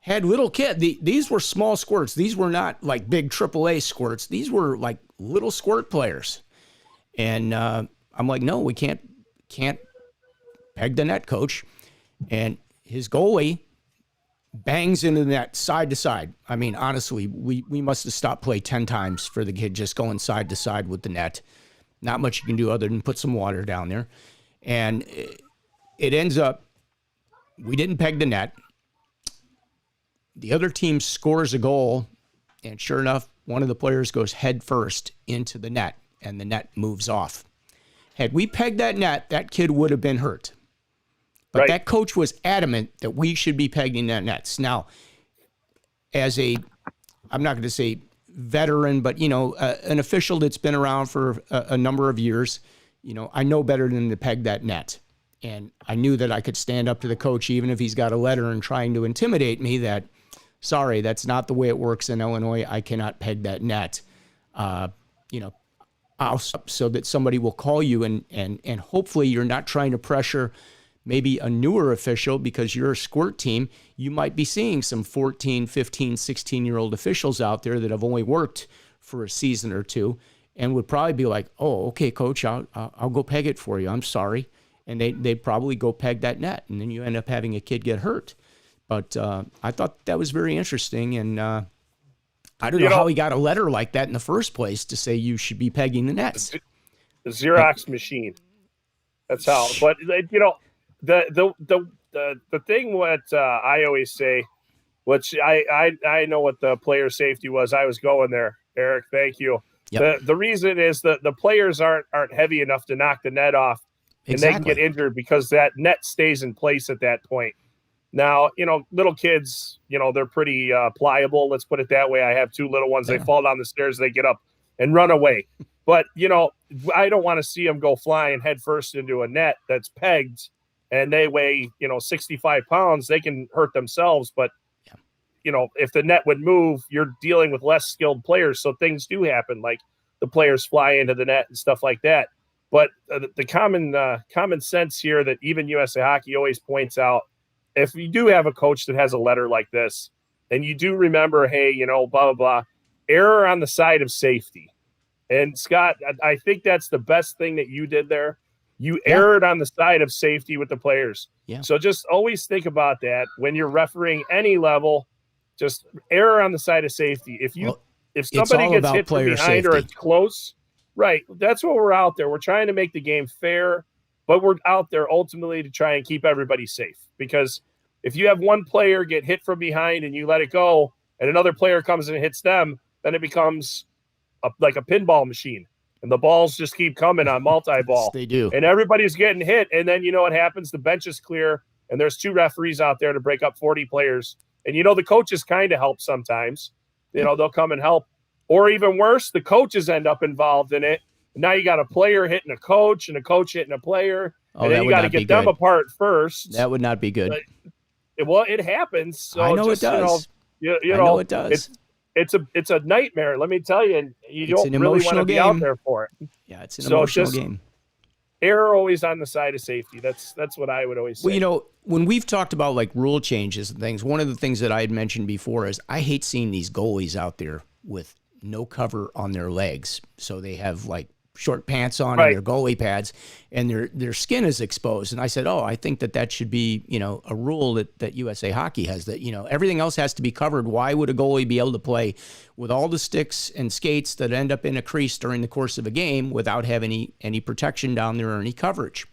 Had little kid. These were small squirts. These were not like big AAA squirts. These were like little squirt players. And I'm like, no, we can't peg the net, coach. And his goalie bangs into the net side to side. I mean, honestly, we must have stopped play 10 times for the kid just going side to side with the net. Not much you can do other than put some water down there. And it ends up, we didn't peg the net. The other team scores a goal, and sure enough, one of the players goes head first into the net, and the net moves off. Had we pegged that net, that kid would have been hurt. But that coach was adamant that we should be pegging the nets. Now, as I'm not going to say veteran, but, an official that's been around for a number of years, I know better than to peg that net. And I knew that I could stand up to the coach, even if he's got a letter and trying to intimidate me, that, sorry, that's not the way it works in Illinois. I cannot peg that net. So that somebody will call you and hopefully you're not trying to pressure maybe a newer official because you're a squirt team. You might be seeing some 14, 15, 16-year-old officials out there that have only worked for a season or two and would probably be like, oh, okay, coach, I'll go peg it for you. I'm sorry. And they'd probably go peg that net. And then you end up having a kid get hurt. But I thought that was very interesting. And I don't know how he got a letter like that in the first place to say you should be pegging the nets. The Xerox machine. That's how. But, the thing what I always say, which I know what the player safety was. I was going there, Eric. Thank you. Yep. The reason is that the players aren't heavy enough to knock the net off, and they can get injured because that net stays in place at that point. Now, little kids, they're pretty pliable. Let's put it that way. I have two little ones. They fall down the stairs, they get up and run away. But, I don't want to see them go flying head first into a net that's pegged and they weigh, 65 pounds. They can hurt themselves. But, if the net would move, you're dealing with less skilled players. So things do happen, like the players fly into the net and stuff like that. But the common sense here that even USA Hockey always points out, if you do have a coach that has a letter like this, and you do remember, hey, blah, blah, blah, error on the side of safety. And Scott, I think that's the best thing that you did there. You erred on the side of safety with the players. Yeah. So just always think about that when you're refereeing any level, just error on the side of safety. If somebody gets hit from behind safety, or it's close, right, that's what we're out there. We're trying to make the game fair. But we're out there ultimately to try and keep everybody safe, because if you have one player get hit from behind and you let it go and another player comes and hits them, then it becomes like a pinball machine and the balls just keep coming on multi-ball. Yes, they do. And everybody's getting hit. And then you know what happens? The bench is clear and there's two referees out there to break up 40 players. And the coaches kind of help sometimes. They'll come and help. Or even worse, the coaches end up involved in it. Now you got a player hitting a coach and a coach hitting a player. And then you got to get them apart first. That would not be good. Well, it happens. So I know it does. I know it does. It's a nightmare. Let me tell you. And you don't really want to be out there for it. Yeah, it's an emotional game. Error always on the side of safety. That's what I would always say. Well, when we've talked about like rule changes and things, one of the things that I had mentioned before is I hate seeing these goalies out there with no cover on their legs. So they have like short pants on and their goalie pads and their skin is exposed. And I said, I think that should be, a rule that USA Hockey has, that, everything else has to be covered. Why would a goalie be able to play with all the sticks and skates that end up in a crease during the course of a game without having any protection down there or any coverage?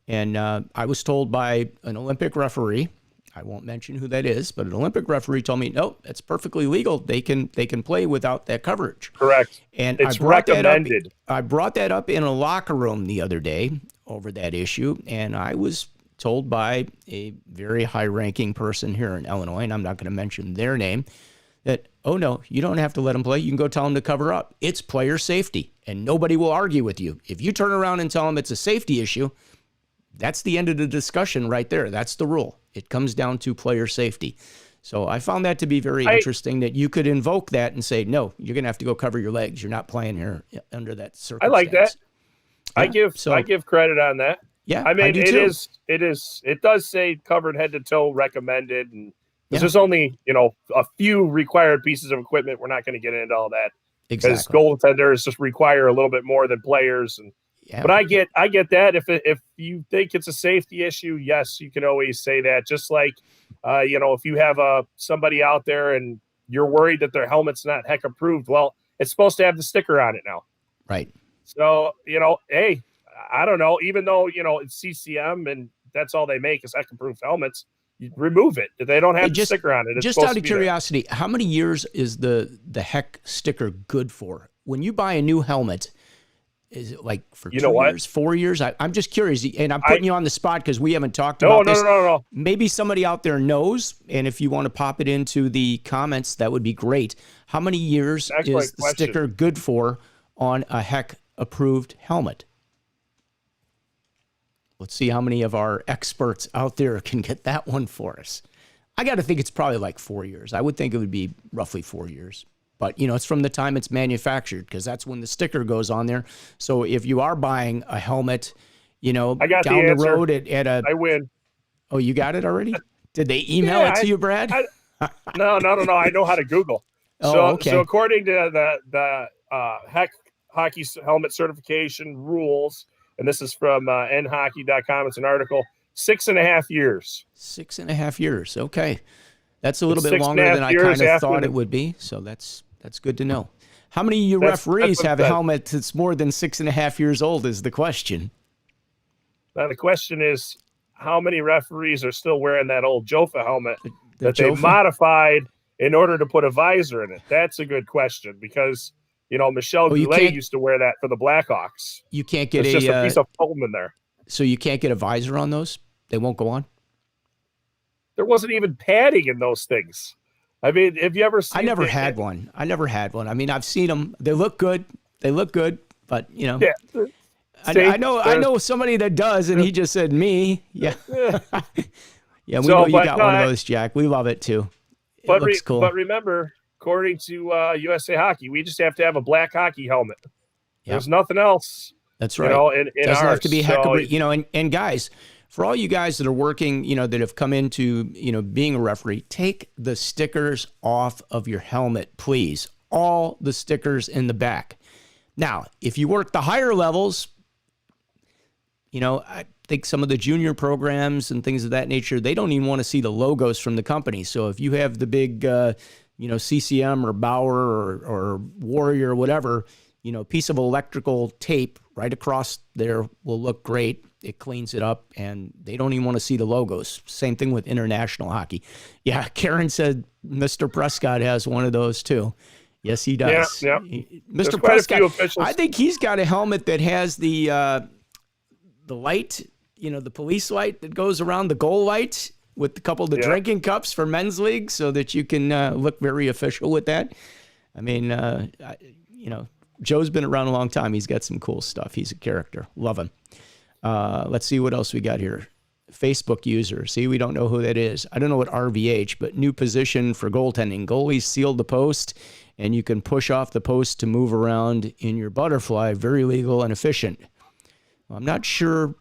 And I was told by an Olympic referee, I won't mention who that is, but an Olympic referee told me, no, that's perfectly legal. They can play without that coverage. Correct. And it's recommended. I brought that up in a locker room the other day over that issue, and I was told by a very high-ranking person here in Illinois, and I'm not going to mention their name, that, oh, no, you don't have to let them play. You can go tell them to cover up. It's player safety, and nobody will argue with you. If you turn around and tell them it's a safety issue, that's the end of the discussion right there. That's the rule. It comes down to player safety. So I found that to be very interesting, that you could invoke that and say, no, you're going to have to go cover your legs. You're not playing here under that circumstance. I like that. Yeah, I give credit on that. Yeah, I mean, it does say covered head to toe recommended. And there's only, a few required pieces of equipment. We're not going to get into all that. Exactly. Because goaltenders just require a little bit more than players. But I get that. If you think it's a safety issue, yes, you can always say that. Just like, if you have somebody out there and you're worried that their helmet's not heck approved, well, it's supposed to have the sticker on it now. Right. So, hey, I don't know. Even though, it's CCM and that's all they make is heck approved helmets, you remove it. They don't have the sticker on it. It's just out of curiosity, how many years is the heck sticker good for? When you buy a new helmet, Is it like for You 2 know what? years, 4 years? I'm just curious, and I'm putting you on the spot because we haven't talked No, about no, this. no, no, no. Maybe somebody out there knows, and if you want to pop it into the comments, that would be great. How many years Excellent is the question. sticker good for on a HEC approved helmet? Let's see how many of our experts out there can get that one for us. I got to think it's probably like 4 years. I would think it would be roughly 4 years. But, you know, it's from the time it's manufactured because that's when the sticker goes on there. So if you are buying a helmet, you know, I got down the road answer. at a... I win. Oh, you got it already? Did they email it to you, Brad? No. I know how to Google. Okay. So according to the HEC hockey helmet certification rules, and this is from nhockey.com, it's an article, 6.5 years. 6.5 years. Okay. That's a little It's bit longer than I kind of after thought it would be. So that's good to know. How many of you referees have a helmet that's more than 6.5 years old is the question. Now the question is, how many referees are still wearing that old Jofa helmet that they Jofa? modified in order to put a visor in it? That's a good question because, you know, Michel Goulet used to wear that for the Blackhawks. You can't get just a piece of foam in there. So you can't get a visor on those? They won't go on? There wasn't even padding in those things. I mean, have you ever seen? I never had one. I mean, I've seen them. They look good. But you know, yeah. I know somebody that does, and he just said me. Yeah, yeah. We know you got one of those, Jack. We love it too. It looks cool. But remember, according to USA Hockey, we just have to have a black hockey helmet. Yep. There's nothing else. That's right. You know, in doesn't ours, have to be you know, and guys, for all you guys that are working, you know, that have come into, you know, being a referee, take the stickers off of your helmet, please. All the stickers in the back. Now, if you work the higher levels, you know, I think some of the junior programs and things of that nature, they don't even want to see the logos from the company. So if you have the big, you know, CCM or Bauer or Warrior or whatever, you know, piece of electrical tape right across there will look great. It cleans it up, and they don't even want to see the logos. Same thing with international hockey. Yeah, Karen said Mr. Prescott has one of those too. Yes, he does. Yeah. Mr. Prescott, I think he's got a helmet that has the light, you know, the police light that goes around the goal light with a couple of the drinking cups for men's league so that you can look very official with that. I mean, you know, Joe's been around a long time. He's got some cool stuff. He's a character. Love him. Let's see what else we got here. Facebook user. See, we don't know who that is. I don't know what RVH, but new position for goaltending. Goalies seal the post, and you can push off the post to move around in your butterfly. Very legal and efficient. Well, I'm not sure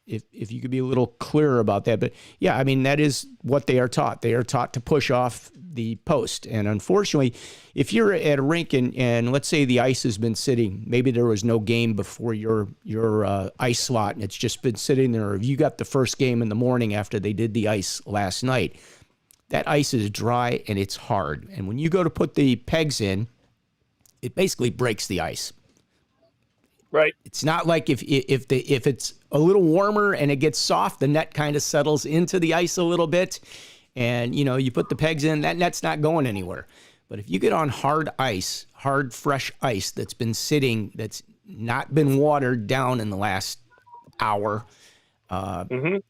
if you could be a little clearer about that. But, yeah, I mean, that is what they are taught. They are taught to push off the post. And unfortunately, if you're at a rink and let's say the ice has been sitting, maybe there was no game before your ice slot and it's just been sitting there, or if you got the first game in the morning after they did the ice last night, that ice is dry and it's hard. And when you go to put the pegs in, it basically breaks the ice. Right. It's not like if it's a little warmer and it gets soft, the net kind of settles into the ice a little bit. And, you know, you put the pegs in, that net's not going anywhere. But if you get on hard ice, hard, fresh ice that's been sitting, that's not been watered down in the last hour,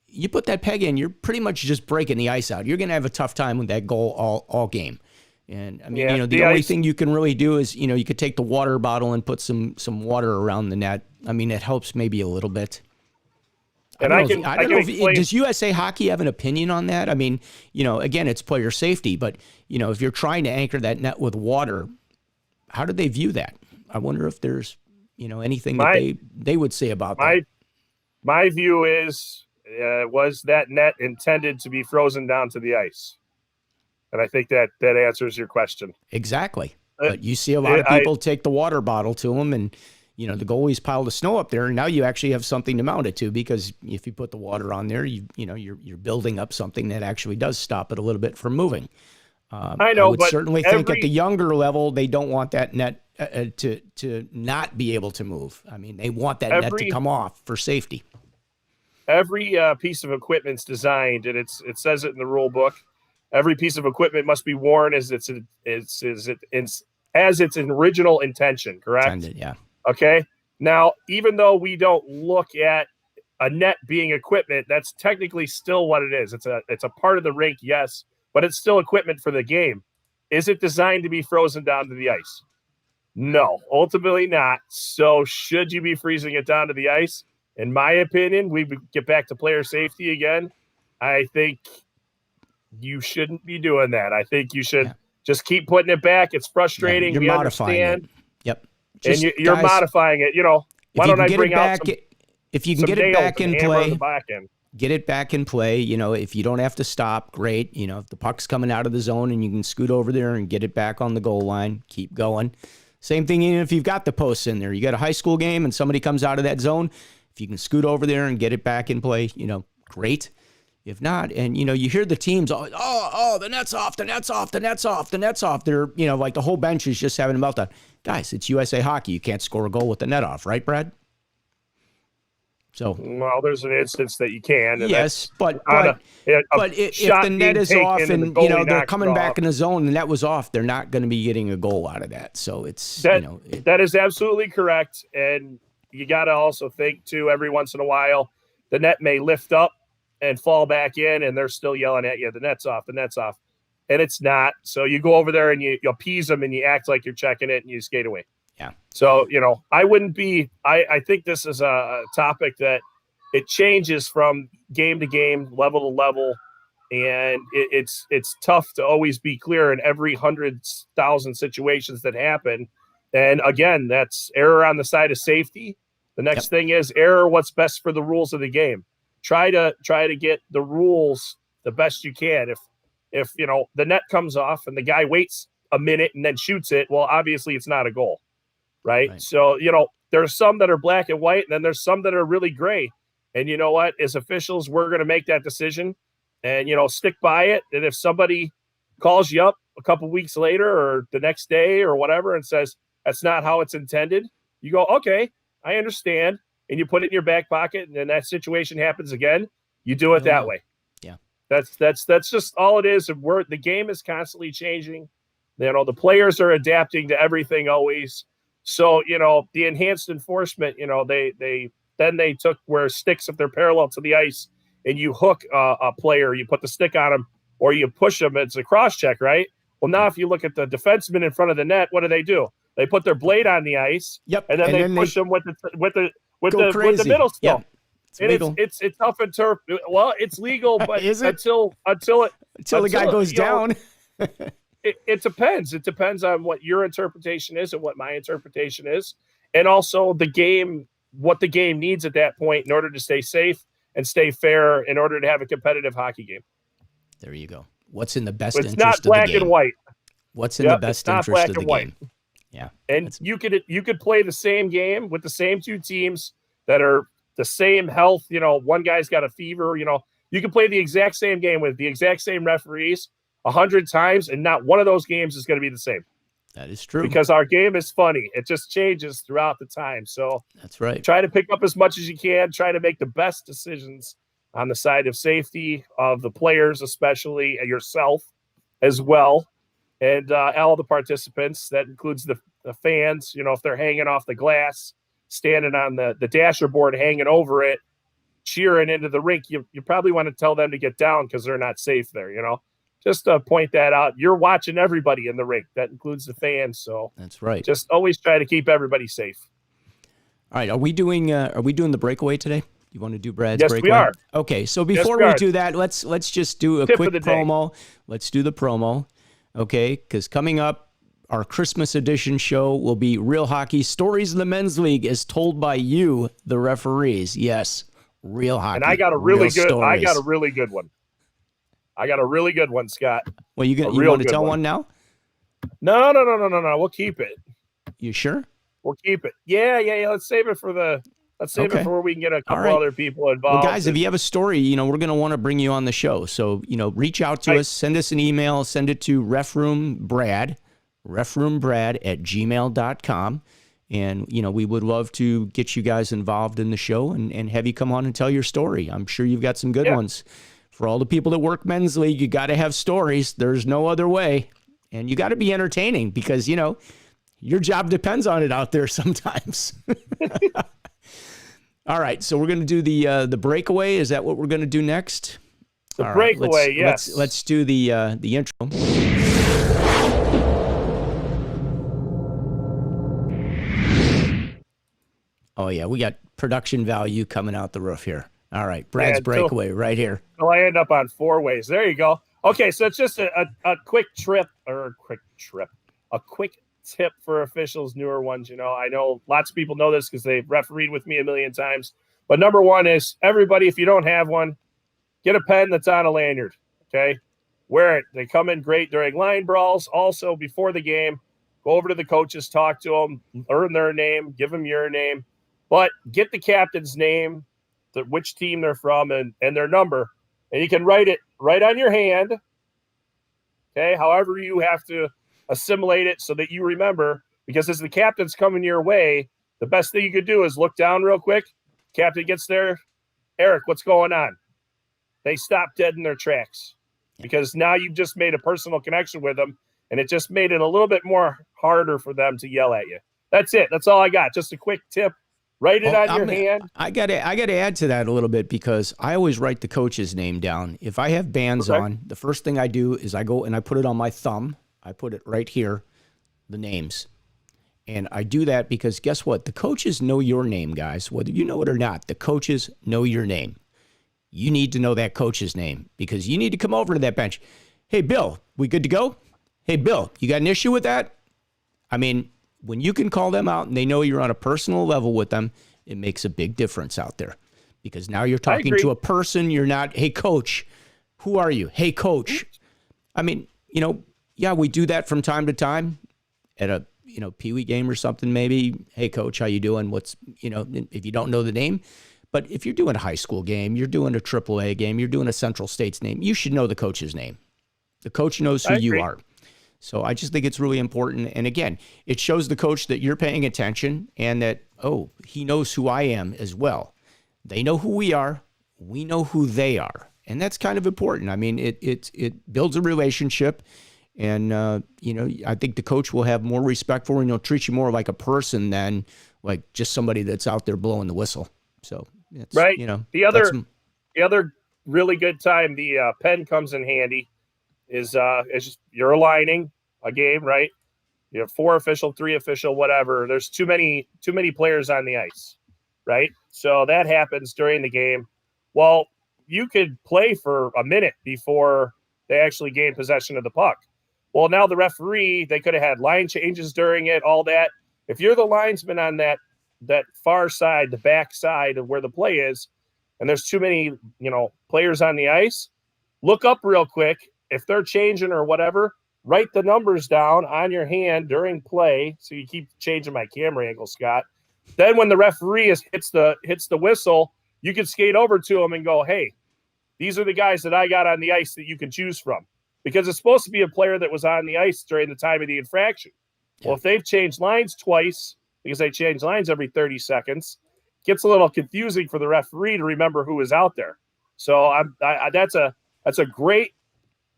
you put that peg in, you're pretty much just breaking the ice out. You're going to have a tough time with that goal all game. And, I mean, you know, the only thing you can really do is, you know, you could take the water bottle and put some water around the net. I mean, it helps maybe a little bit. And I don't know does USA Hockey have an opinion on that? I mean, you know, again, it's player safety, but, you know, if you're trying to anchor that net with water, how do they view that? I wonder if there's, you know, anything that they would say about that. My view is, was that net intended to be frozen down to the ice? And I think that answers your question. Exactly. But you see a lot of people take the water bottle to them, and, you know, the goalie's piled of snow up there, and now you actually have something to mount it to, because if you put the water on there, you know, you're building up something that actually does stop it a little bit from moving. I know, I would certainly think at the younger level, they don't want that net to not be able to move. I mean, they want that net to come off for safety. Every piece of equipment's designed, and it says it in the rule book. Every piece of equipment must be worn as its original intention. Correct? Intended, yeah. Okay. Now, even though we don't look at a net being equipment, that's technically still what it is. It's a part of the rink, yes, but it's still equipment for the game. Is it designed to be frozen down to the ice? No, ultimately not. So should you be freezing it down to the ice? In my opinion, we get back to player safety again. I think you shouldn't be doing that. I think you should just keep putting it back. It's frustrating. You're we modifying understand. it. Yep. Just, and you're modifying it. Why don't I bring out some, if you can get it back in play, get it back in play. If you don't have to stop, great. If the puck's coming out of the zone and you can scoot over there and get it back on the goal line, keep going. Same thing even if you've got the posts in there. You got a high school game and somebody comes out of that zone, if you can scoot over there and get it back in play, great. If not, and you hear the teams, the net's off, the net's off, the net's off, the net's off. They're, like the whole bench is just having a meltdown. Guys, it's USA Hockey. You can't score a goal with the net off, right, Brad? So, well, there's an instance that you can. And yes, but if the net is off and they're coming back in the zone and the net was off, they're not going to be getting a goal out of that. So it's that is absolutely correct, and you got to also think too. Every once in a while, the net may lift up and fall back in, and they're still yelling at you, the net's off, the net's off. And it's not. So you go over there and you appease them and you act like you're checking it and you skate away. Yeah. So, I wouldn't be – I think this is a topic that it changes from game to game, level to level, and it's tough to always be clear in every 100,000 situations that happen. And, again, that's error on the side of safety. The next thing is error what's best for the rules of the game. Try to get the rules the best you can. If the net comes off and the guy waits a minute and then shoots it, well, obviously it's not a goal, right? So, there's some that are black and white, and then there's some that are really gray. And you know what? As officials, we're going to make that decision and, stick by it. And if somebody calls you up a couple weeks later or the next day or whatever and says, that's not how it's intended, you go, okay, I understand. And you put it in your back pocket, and then that situation happens again, you do it that way. Yeah. That's just all it is. The game is constantly changing. The players are adapting to everything always. So, the enhanced enforcement, they took where sticks, if they're parallel to the ice, and you hook a player, you put the stick on them, or you push them, it's a cross check, right? Well, now if you look at the defenseman in front of the net, what do? They put their blade on the ice, and then they push them with the middle still. Yep. It's tough interpret. Well, it's legal, but until the guy goes down. It depends. It depends on what your interpretation is and what my interpretation is, and also the game, what the game needs at that point in order to stay safe and stay fair, in order to have a competitive hockey game. There you go. What's in the best interest of the game? It's not black and white. What's in the best interest of the game? Yeah. And you could play the same game with the same two teams that are the same health. One guy's got a fever. You can play the exact same game with the exact same referees 100 times, and not one of those games is going to be the same. That is true. Because our game is funny. It just changes throughout the time. So that's right. Try to pick up as much as you can. Try to make the best decisions on the side of safety of the players, especially, and yourself as well. And all the participants, that includes the fans, if they're hanging off the glass, standing on the dasher board, hanging over it, cheering into the rink, you probably want to tell them to get down because they're not safe there, Just to point that out. You're watching everybody in the rink. That includes the fans. So that's right. Just always try to keep everybody safe. All right. Are we doing the breakaway today? You want to do Brad's breakaway? Yes, we are. Okay. So before we do that, let's just do a quick promo. Let's do the promo. Okay. Because coming up, our Christmas edition show will be Real Hockey Stories of the Men's League as told by you, the referees. Yes. Real hockey. And I got a really good one. I got a really good one, Scott. Well, you want to tell one now? No. We'll keep it. You sure? We'll keep it. Yeah. Let's save it for it for where we can get a couple other people involved. Well, guys, if you have a story, we're going to want to bring you on the show. So, reach out to us, send us an email, send it to refroombrad@gmail.com. And, we would love to get you guys involved in the show and have you come on and tell your story. I'm sure you've got some good ones. For all the people that work men's league, you got to have stories. There's no other way. And you got to be entertaining because, your job depends on it out there sometimes. All right, so we're going to do the breakaway. Is that what we're going to do next? The breakaway, yes. Let's do the intro. Oh yeah, we got production value coming out the roof here. All right, Brad's breakaway right here. So I end up on 4 ways. There you go. Okay, so it's just a quick quick tip for officials, newer ones. I know lots of people know this because they've refereed with me a million times. But number one is, everybody, if you don't have one, get a pen that's on a lanyard, okay? Wear it. They come in great during line brawls. Also, before the game, go over to the coaches, talk to them, learn their name, give them your name. But get the captain's name, which team they're from, and their number. And you can write it right on your hand, okay? However you have to assimilate it so that you remember, because as the captain's coming your way, the best thing you could do is look down real quick. Captain gets there. Eric, what's going on? They stop dead in their tracks because now you've just made a personal connection with them, and it just made it a little bit more harder for them to yell at you. That's it. That's all I got. Just a quick tip. Write it on your hand. I gotta add to that a little bit, because I always write the coach's name down. If I have bands on, the first thing I do is I go and I put it on my thumb. I put it right here, the names. And I do that because guess what? The coaches know your name, guys. Whether you know it or not, the coaches know your name. You need to know that coach's name, because you need to come over to that bench. Hey, Bill, we good to go? Hey, Bill, you got an issue with that? I mean, when you can call them out and they know you're on a personal level with them, it makes a big difference out there, because now you're talking to a person. You're not, hey, coach, who are you? Hey, coach. I mean, yeah, we do that from time to time at a, peewee game or something, maybe. Hey, coach, how you doing? What's, if you don't know the name. But if you're doing a high school game, you're doing a AAA game, you're doing a Central States name, you should know the coach's name. The coach knows who you are. So I just think it's really important. And again, it shows the coach that you're paying attention and that, oh, he knows who I am as well. They know who we are. We know who they are. And that's kind of important. I mean, it builds a relationship. And, I think the coach will have more respect for you and he'll treat you more like a person than like just somebody that's out there blowing the whistle. So it's, right. The other really good time the pen comes in handy is just, you're aligning a game, right? You have 4 official, 3 official, whatever. There's too many players on the ice, right? So that happens during the game. Well, you could play for a minute before they actually gain possession of the puck. Well, now the referee, they could have had line changes during it, all that. If you're the linesman on that far side, the back side of where the play is, and there's too many, players on the ice, look up real quick. If they're changing or whatever, write the numbers down on your hand during play. So you keep changing my camera angle, Scott. Then when the referee hits the whistle, you can skate over to them and go, hey, these are the guys that I got on the ice that you can choose from. Because it's supposed to be a player that was on the ice during the time of the infraction. Well, if they've changed lines twice, because they change lines every 30 seconds, it gets a little confusing for the referee to remember who is out there. So that's a great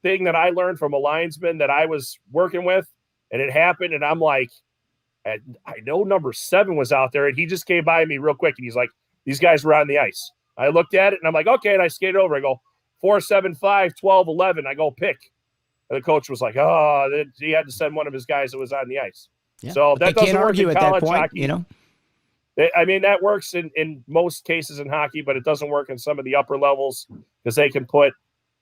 thing that I learned from a linesman that I was working with, and it happened, and I'm like, I know number 7 was out there, and he just came by me real quick, and he's like, these guys were on the ice. I looked at it, and I'm like, okay, and I skated over. I go, 4, 7, 5, 12, 11. I go, pick. And the coach was like, oh, he had to send one of his guys that was on the ice. Yeah. So that doesn't work in college hockey. I mean, that works in most cases in hockey, but it doesn't work in some of the upper levels because they can put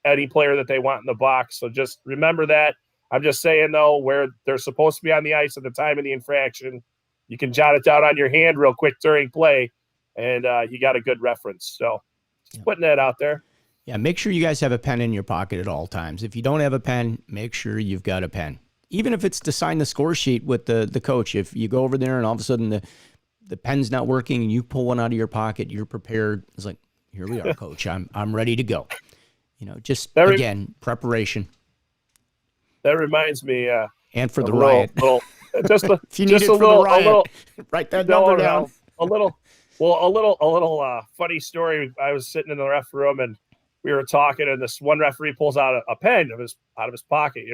any player that they want in the box. So just remember that. I'm just saying, though, where they're supposed to be on the ice at the time of the infraction, you can jot it down on your hand real quick during play, and you got a good reference. So just putting that out there. Yeah, make sure you guys have a pen in your pocket at all times. If you don't have a pen, make sure you've got a pen. Even if it's to sign the score sheet with the coach. If you go over there and all of a sudden the pen's not working and you pull one out of your pocket, you're prepared. It's like, here we are, coach. I'm ready to go. Again, preparation. That reminds me. And for the riot. If you need it for the riot, write that number down. A little funny story. I was sitting in the ref room and we were talking, and this one referee pulls out a pen out of his pocket,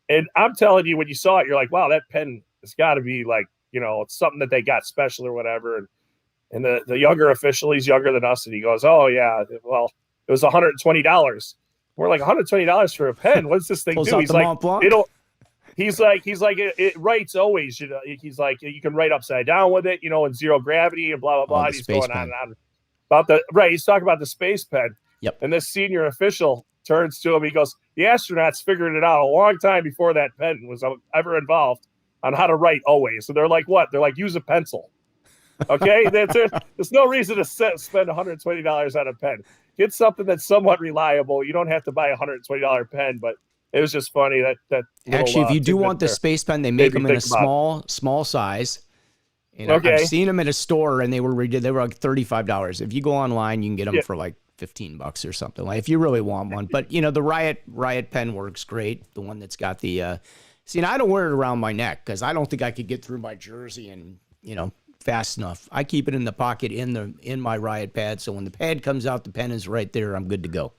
And I'm telling you, when you saw it, you're like, wow, that pen it's got to be like, it's something that they got special or whatever. And the younger official, he's younger than us, and he goes, "Oh yeah, well, it was $120." We're like, $120 for a pen? What's this thing do? He's like, He's like, it writes always. He's like, you can write upside down with it, in zero gravity and blah blah blah. He's going on and on about He's talking about the space pen. Yep. And this senior official turns to him. He goes, "The astronauts figured it out a long time before that pen was ever involved on how to write always." So they're like, what? They're like, use a pencil. Okay, there's no reason to spend $120 on a pen. Get something that's somewhat reliable. You don't have to buy a $120 pen, but it was just funny that little, actually, if you do want the space pen, they make them in a small size. Okay. I've seen them at a store, and they were like $35. If you go online, you can get them for like $15 or something. Like if you really want one. But the Riot pen works great. The one that's got the see, and I don't wear it around my neck because I don't think I could get through my jersey and fast enough. I keep it in the pocket in my Riot pad, so when the pad comes out, the pen is right there. I'm good to go.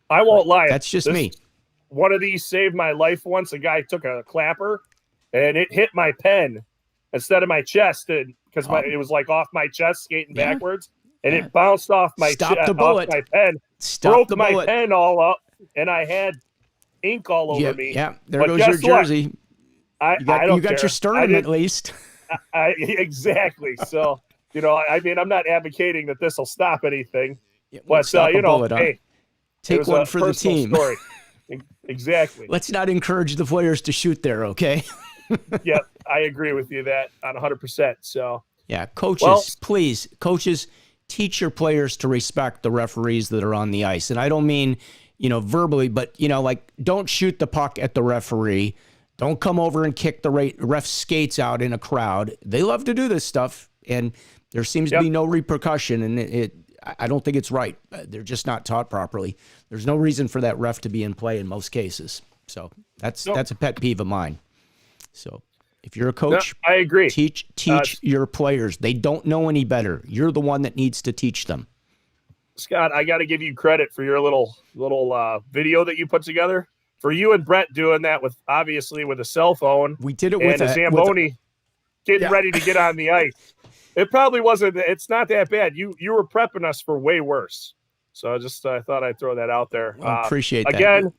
I won't lie. That's just me. One of these saved my life once. A guy took a clapper, and it hit my pen instead of my chest, because it was like off my chest, skating backwards, and it bounced off my chest, off my pen, broke my pen all up, and I had ink all over me. Yeah, there goes your jersey. I you got your sternum at least. Exactly. So, I mean, I'm not advocating that this will stop anything, but bullet, hey, take one for the team. Story. Exactly. Let's not encourage the players to shoot there, okay? Yeah, I agree with you that on 100%. So yeah, coaches, please, teach your players to respect the referees that are on the ice, and I don't mean verbally, but like don't shoot the puck at the referee. Don't come over and kick the ref's skates out in a crowd. They love to do this stuff, and there seems to be no repercussion, and I don't think it's right. They're just not taught properly. There's no reason for that ref to be in play in most cases. So that's a pet peeve of mine. So if you're a coach, I agree. Teach your players. They don't know any better. You're the one that needs to teach them. Scott, I got to give you credit for your little video that you put together. For you and Brett doing that with a cell phone. We did it with a Zamboni getting ready to get on the ice. It probably wasn't. It's not that bad. You were prepping us for way worse. So I thought I'd throw that out there. I appreciate that. Again,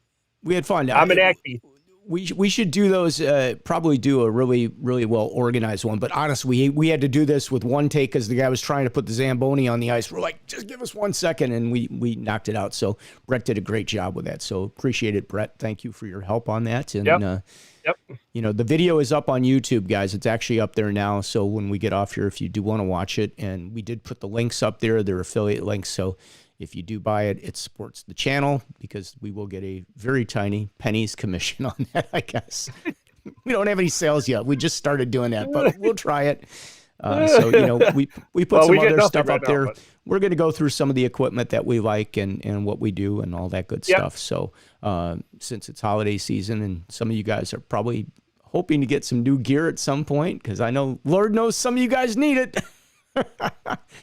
we had fun. I'm an active. We should do those. Probably do a really really well organized one. But honestly, we had to do this with one take because the guy was trying to put the Zamboni on the ice. We're like, just give us 1 second, and we knocked it out. So Brett did a great job with that. So appreciate it, Brett. Thank you for your help on that. And the video is up on YouTube, guys. It's actually up there now. So when we get off here, if you do want to watch it, and we did put the links up there, they're affiliate links. So if you do buy it, it supports the channel because we will get a very tiny pennies commission on that, I guess. We don't have any sales yet. We just started doing that, but we'll try it. We put some other stuff up there. We're going to go through some of the equipment that we like and what we do and all that good stuff. So since it's holiday season and some of you guys are probably hoping to get some new gear at some point, because I know, Lord knows, some of you guys need it.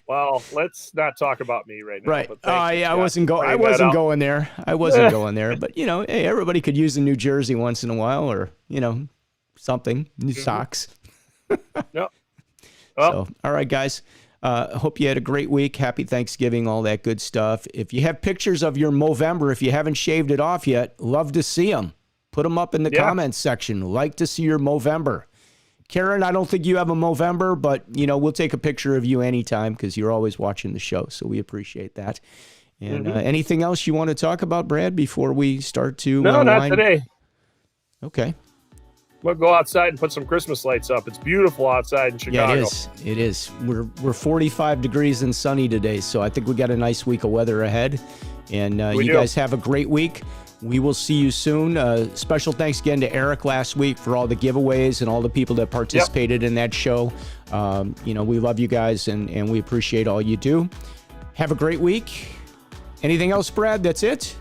Well, let's not talk about me right now. Right. I wasn't going there. But hey, everybody could use a new jersey once in a while, or something, new socks. Yep. So, all right, guys. Hope you had a great week. Happy Thanksgiving, all that good stuff. If you have pictures of your Movember, if you haven't shaved it off yet, love to see them. Put them up in the comments section. Like to see your Movember. Karen, I don't think you have a Movember, but, we'll take a picture of you anytime because you're always watching the show, so we appreciate that. And anything else you want to talk about, Brad, before we start to No, not today. Okay. We'll go outside and put some Christmas lights up. It's beautiful outside in Chicago. Yeah, it is. We're 45 degrees and sunny today, so I think we got a nice week of weather ahead. And you guys have a great week. We will see you soon. Special thanks again to Eric last week for all the giveaways and all the people that participated in that show. We love you guys and we appreciate all you do. Have a great week. Anything else, Brad? That's it?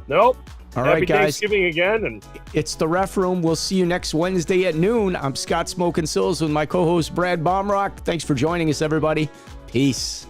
Nope. All right, guys. Thanksgiving again. And it's the Ref Room. We'll see you next Wednesday at noon. I'm Scott Smokin' Sills with my co-host Brad Baumrock. Thanks for joining us, everybody. Peace.